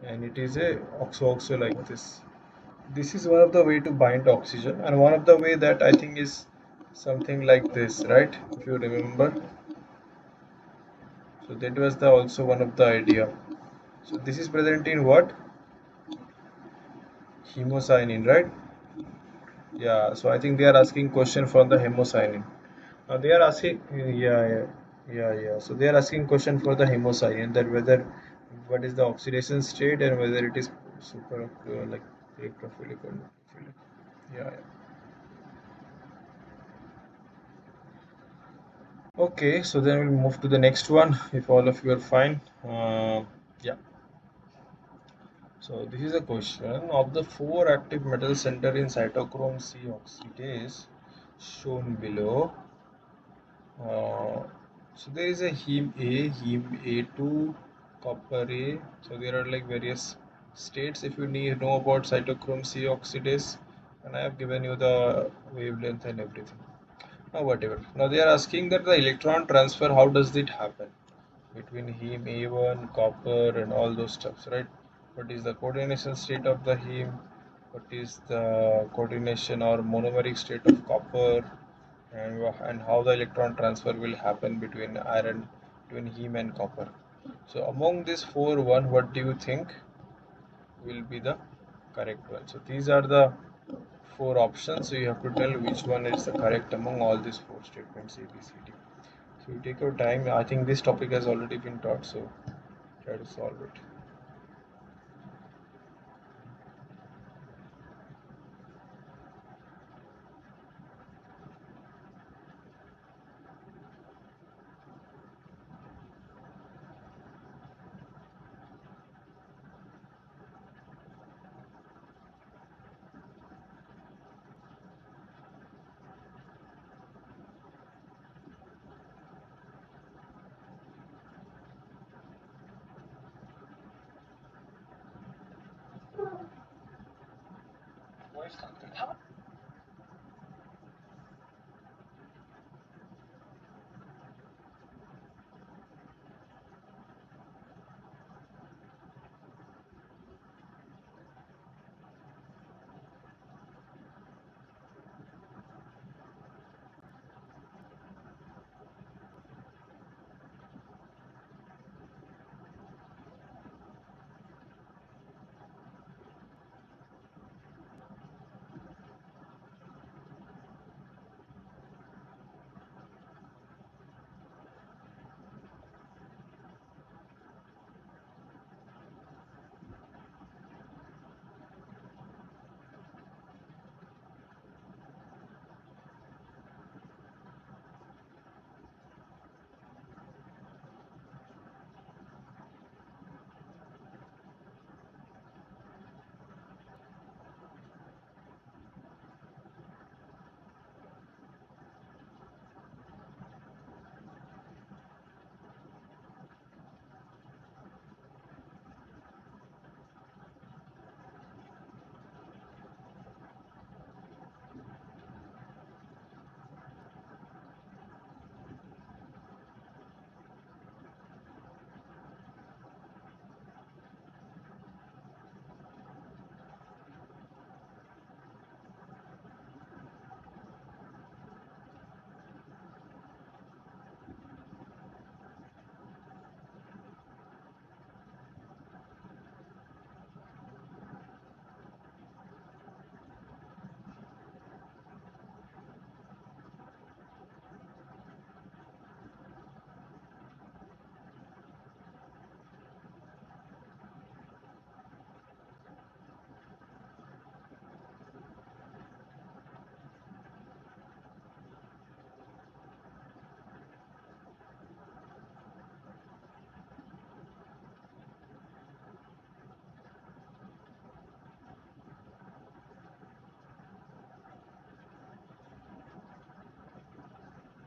A: and it is a oxo like this. This is one of the way to bind oxygen, and one of the way that I think is something like this, right? If you remember. So that was the also one of the idea. So this is present in what? Hemocyanin, right? Yeah. So I think they are asking question from the hemocyanin. They are asking, yeah. So they are asking question for the hemocyanin that whether what is the oxidation state and whether it is super like electrophilic or nucleophilic. Yeah, yeah. Okay. So then we'll move to the next one if all of you are fine. Yeah. So this is a question of the four active metal center in cytochrome C oxidase shown below. Uh, so there is a heme A2, copper A. So there are like various states if you need know about cytochrome C oxidase, and I have given you the wavelength and everything. Now whatever. Now they are asking that the electron transfer, how does it happen? between heme A1, copper, and all those stuffs, right? What is the coordination state of the heme? What is the coordination or monomeric state of copper? And how the electron transfer will happen between iron, between heme and copper. So among these four, what do you think will be the correct one? So these are the four options. So you have to tell which one is the correct among all these four statements A, B, C, D. So you take your time. I think this topic has already been taught, so try to solve it.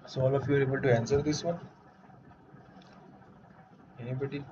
A: So all of you are able to answer this one? Anybody?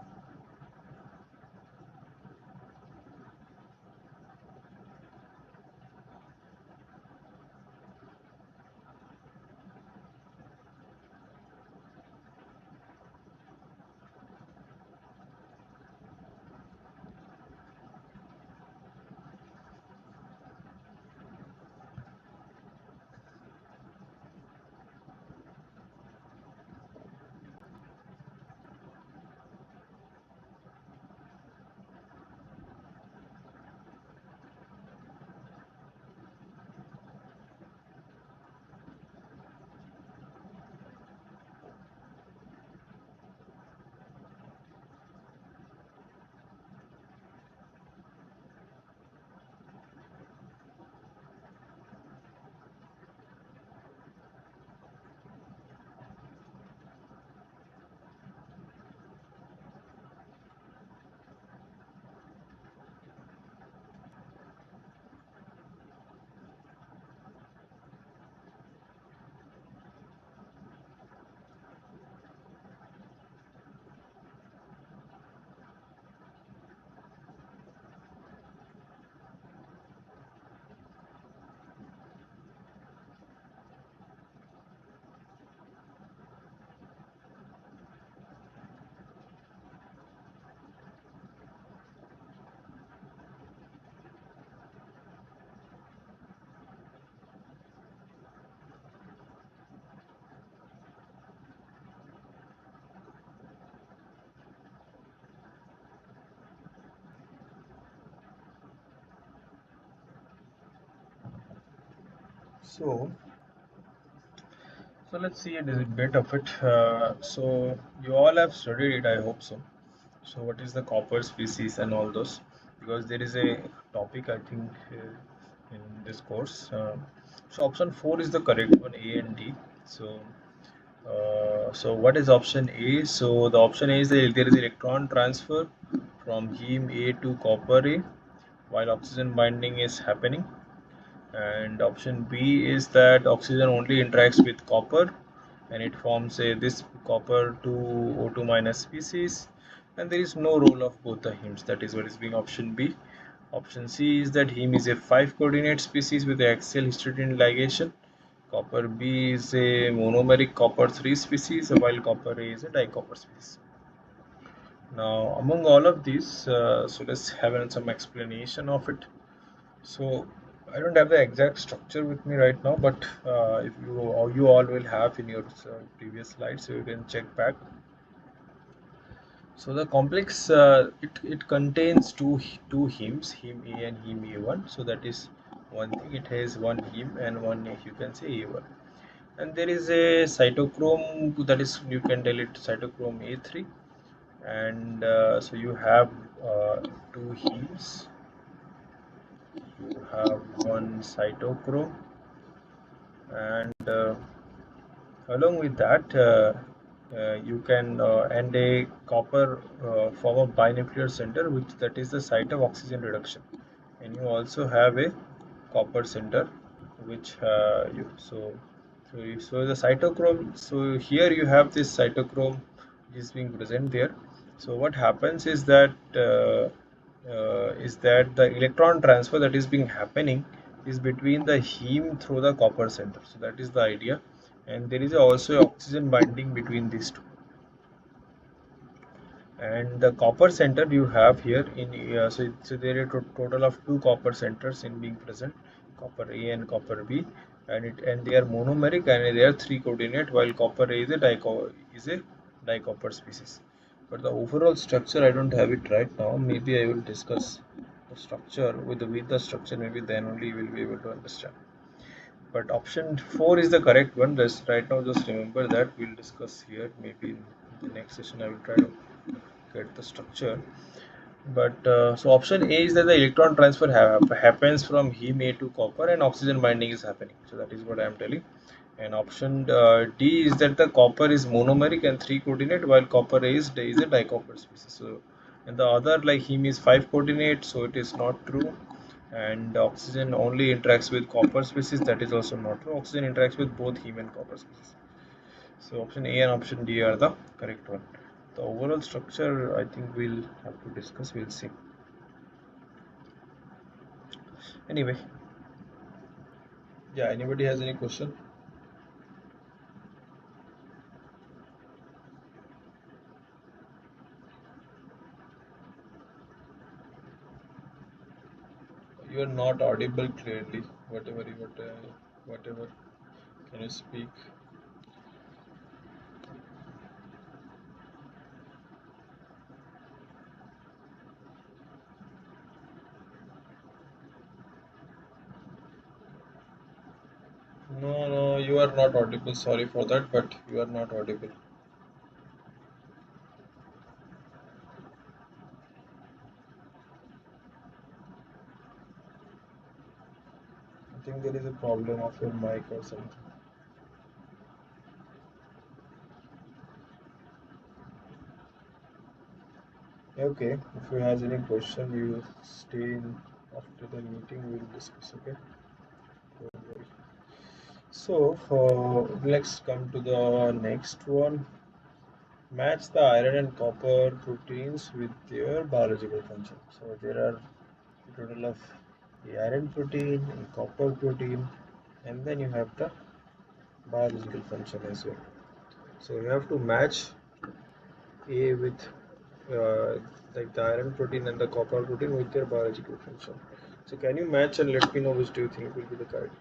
A: So, so let's see a bit of it. So you all have studied it, I hope so. So what is the copper species and all those? Because there is a topic I think in this course. So option 4 is the correct one, A and D. So so what is option A? So the option A is that there is electron transfer from heme A to copper A while oxygen binding is happening. And option B is that oxygen only interacts with copper and it forms a this copper 2 O2 minus species, and there is no role of both the hemes. That is what is being option B. Option C is that heme is a 5 coordinate species with axial histidine ligation. Copper B is a monomeric copper 3 species while copper A is a dicopper species. Now among all of these, so let's have some explanation of it. So I don't have the exact structure with me right now, but if you all will have in your previous slides, so you can check back. So the complex it contains two hemes, heme A and heme A1. So that is one thing. It has one heme and one you can say A1. And there is a cytochrome that is you can tell it cytochrome A3. And so you have two hemes. You have one cytochrome and along with that you can and a copper form of binuclear center which that is the site of oxygen reduction, and you also have a copper center which so the cytochrome, so here you have this cytochrome which is being present there. So what happens is that the electron transfer that is being happening is between the heme through the copper center. So that is the idea, and there is also oxygen binding between these two. And the copper center you have here in so there are a total of two copper centers in being present, copper A and copper B, and they are monomeric and they are 3 coordinate, while copper A is a dicopper species. But the overall structure I don't have it right now. Maybe I will discuss the structure with the structure. Maybe then only you will be able to understand. But option 4 is the correct one. Just right now, just remember that we'll discuss here. Maybe in the next session, I will try to get the structure. But so option A is that the electron transfer happens from heme A to copper and oxygen binding is happening. So that is what I am telling. And option D is that the copper is monomeric and 3 coordinate while copper is a dicopper species. So and the other like heme is 5 coordinate, so it is not true. And oxygen only interacts with copper species, that is also not true. Oxygen interacts with both heme and copper species. So option A and option D are the correct one. The overall structure I think we'll have to discuss, we'll see. Anyway, yeah, anybody has any question? You are not audible clearly. Whatever. Can you speak? No, no, you are not audible. Sorry for that, but you are not audible. I think there is a problem of your mic or something. Okay, if you has any question, you stay in after the meeting. We'll discuss. Okay. Don't worry. So, let's come to the next one. Match the iron and copper proteins with their biological function. So there are a total of the iron protein and copper protein, and then you have the biological function as well. So you have to match A with like the iron protein and the copper protein with their biological function. So can you match and let me know which do you think will be the correct?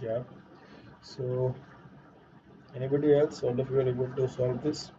A: Yeah. So anybody else? All of you are able to solve this?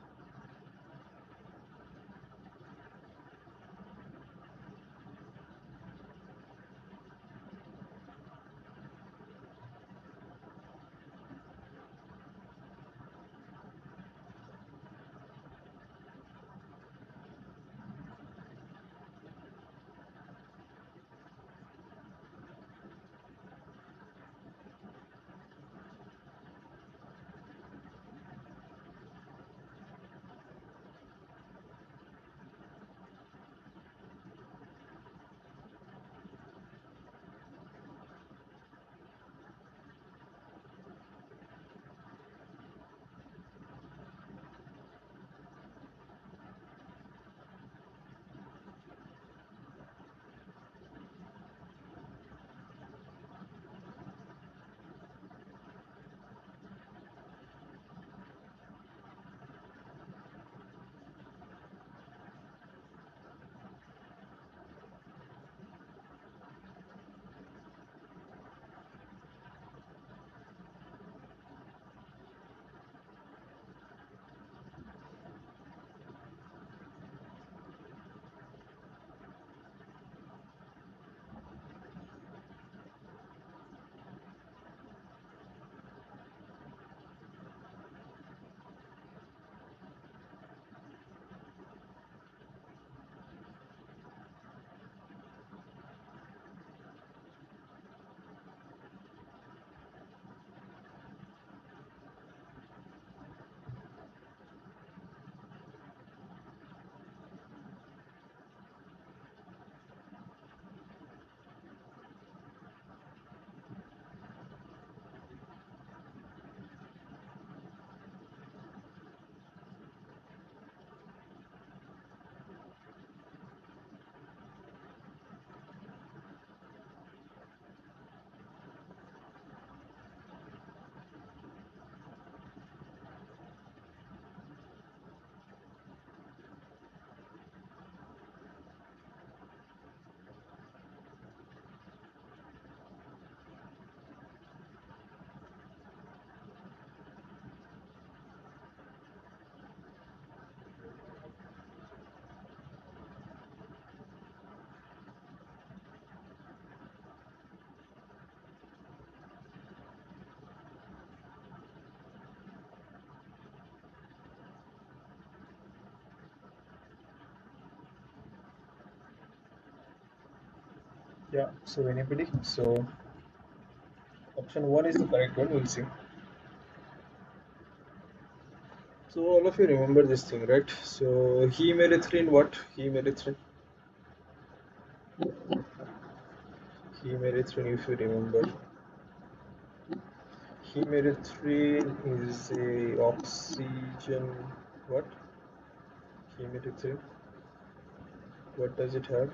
A: Yeah. So anybody? So option one is the correct one. We'll see. So all of you remember this thing, right? So he made a three in what? He made a three. He made a three. If you remember, he made a three is a oxygen. What? He made a three. What does it have?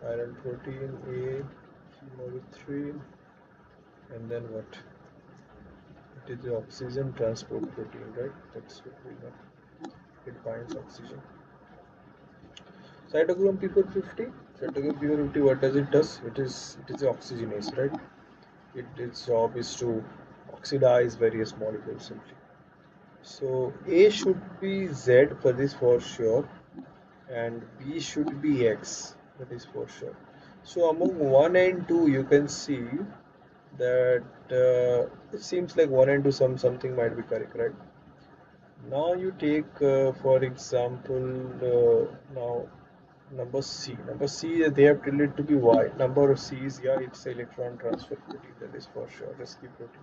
A: Iron protein A. He and then what? It is the oxygen transport protein, right? That's what we know. It binds oxygen. Cytochrome P450. Cytochrome P450. What does it does? It is oxygenase, right? Its job is to oxidize various molecules simply. So A should be Z for this for sure, and B should be X, that is for sure. So among 1 and 2 you can see that it seems like 1 and 2 something might be correct, right? Now you take for example now number C. Number C they have tilled it to be Y. Number C is, yeah, it's electron transfer protein, that is for sure risky protein.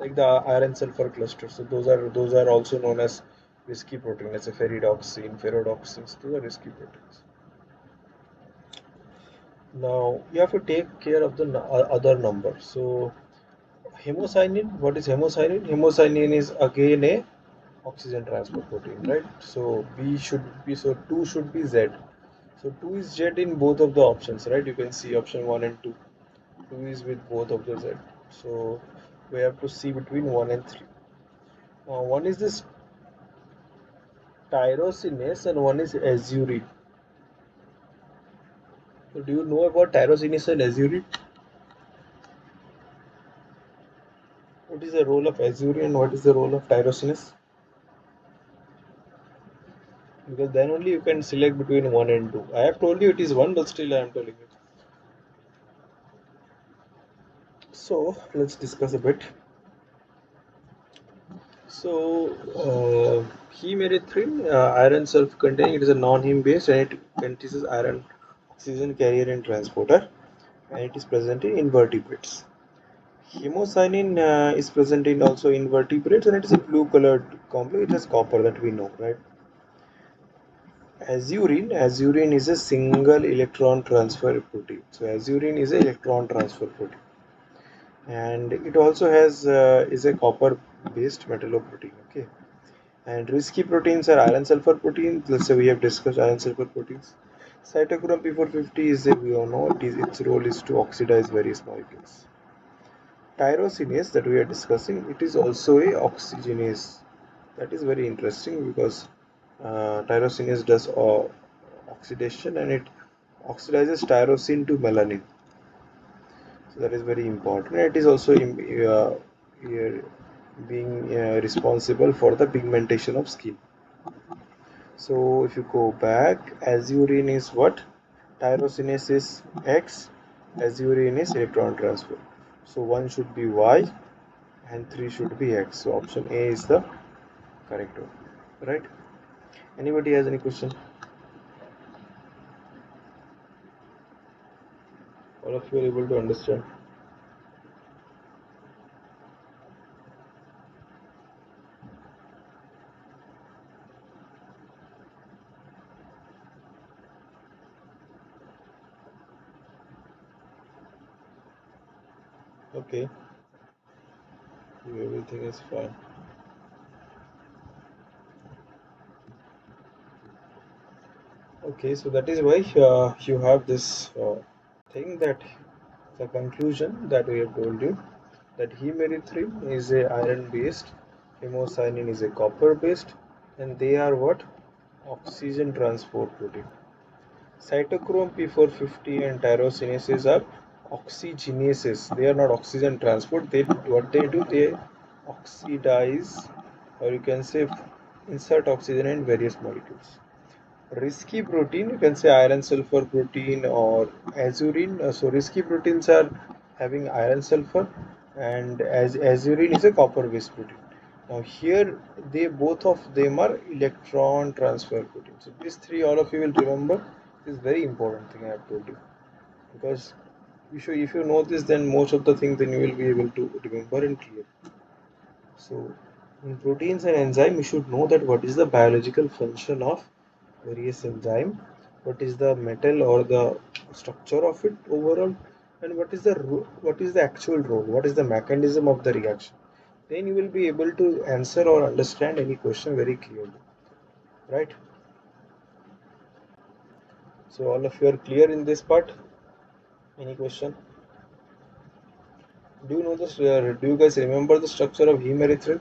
A: Like the iron sulfur cluster. So those are also known as risky protein. Let's say ferridoxine, ferrodoxins. Those are risky proteins. Now you have to take care of the other number. So hemocyanin. What is hemocyanin? Hemocyanin is again a oxygen transport protein, right? So B should be, so 2 should be Z. So 2 is Z in both of the options, right? You can see option 1 and 2. 2 is with both of the Z. So we have to see between 1 and 3. One is this tyrosinase and one is azurine. So do you know about tyrosinase and azurine? what is the role of azurin and what is the role of tyrosinase? Because then only you can select between 1 and 2. I have told you it is 1, but still I am telling you. So let's discuss a bit. So hemerythrin, iron sulfur containing, it is a non-heme based and it contains iron oxygen carrier and transporter, and it is present in invertebrates. Hemocyanin is present in also invertebrates and it is a blue colored complex. It has copper that we know, right? Azurin is a single electron transfer protein. So azurin is an electron transfer protein, and it also has is a copper based metalloprotein. Okay, and risky proteins are iron sulfur proteins. Let's say we have discussed iron sulfur proteins. Cytochrome P450 is a, we all know its role is to oxidize various molecules. Tyrosinase that we are discussing, it is also a oxygenase. That is very interesting because tyrosinase does oxidation and it oxidizes tyrosine to melanin. So that is very important. It is also being responsible for the pigmentation of skin. So if you go back, azurin is what? Tyrosinase is X, azurin is electron transfer. So 1 should be Y and 3 should be X. So option A is the correct one. Right? Anybody has any question? All of you are able to understand. Okay, everything is fine. Okay, so that is why you have this thing that the conclusion that we have told you that hemerythrin is a iron based, hemocyanin is a copper based, and they are what? Oxygen transport protein. Cytochrome P450 and tyrosinases are oxygenases. They are not oxygen transport. They what they do, they oxidize, or you can say insert oxygen in various molecules. Risky protein, you can say iron sulfur protein or azurin. So risky proteins are having iron sulfur, and as azurin is a copper based protein. Now here they both of them are electron transfer proteins. So these three all of you will remember. This is very important thing I have told you, because if you know this, then most of the things then you will be able to remember and clear. So in proteins and enzyme, you should know that what is the biological function of various enzyme, what is the metal or the structure of it overall, and what is the actual role, what is the mechanism of the reaction. Then you will be able to answer or understand any question very clearly, right? So all of you are clear in this part. Any question? Do you know this? Do you guys remember the structure of hemerythrin?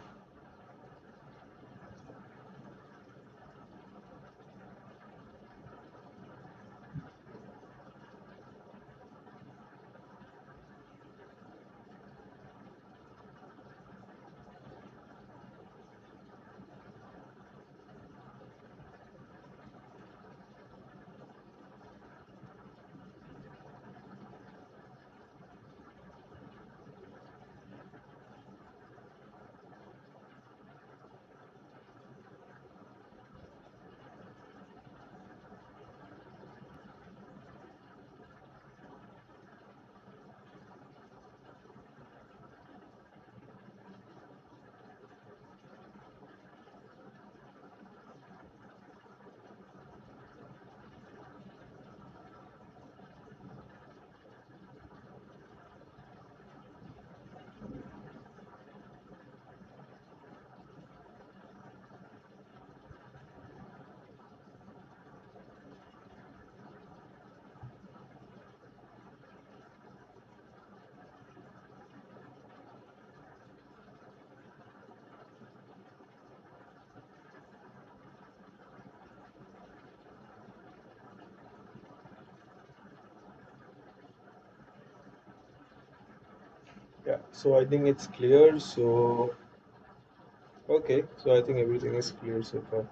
B: Yeah, so I think it's clear. So, okay, so I think everything is clear so far.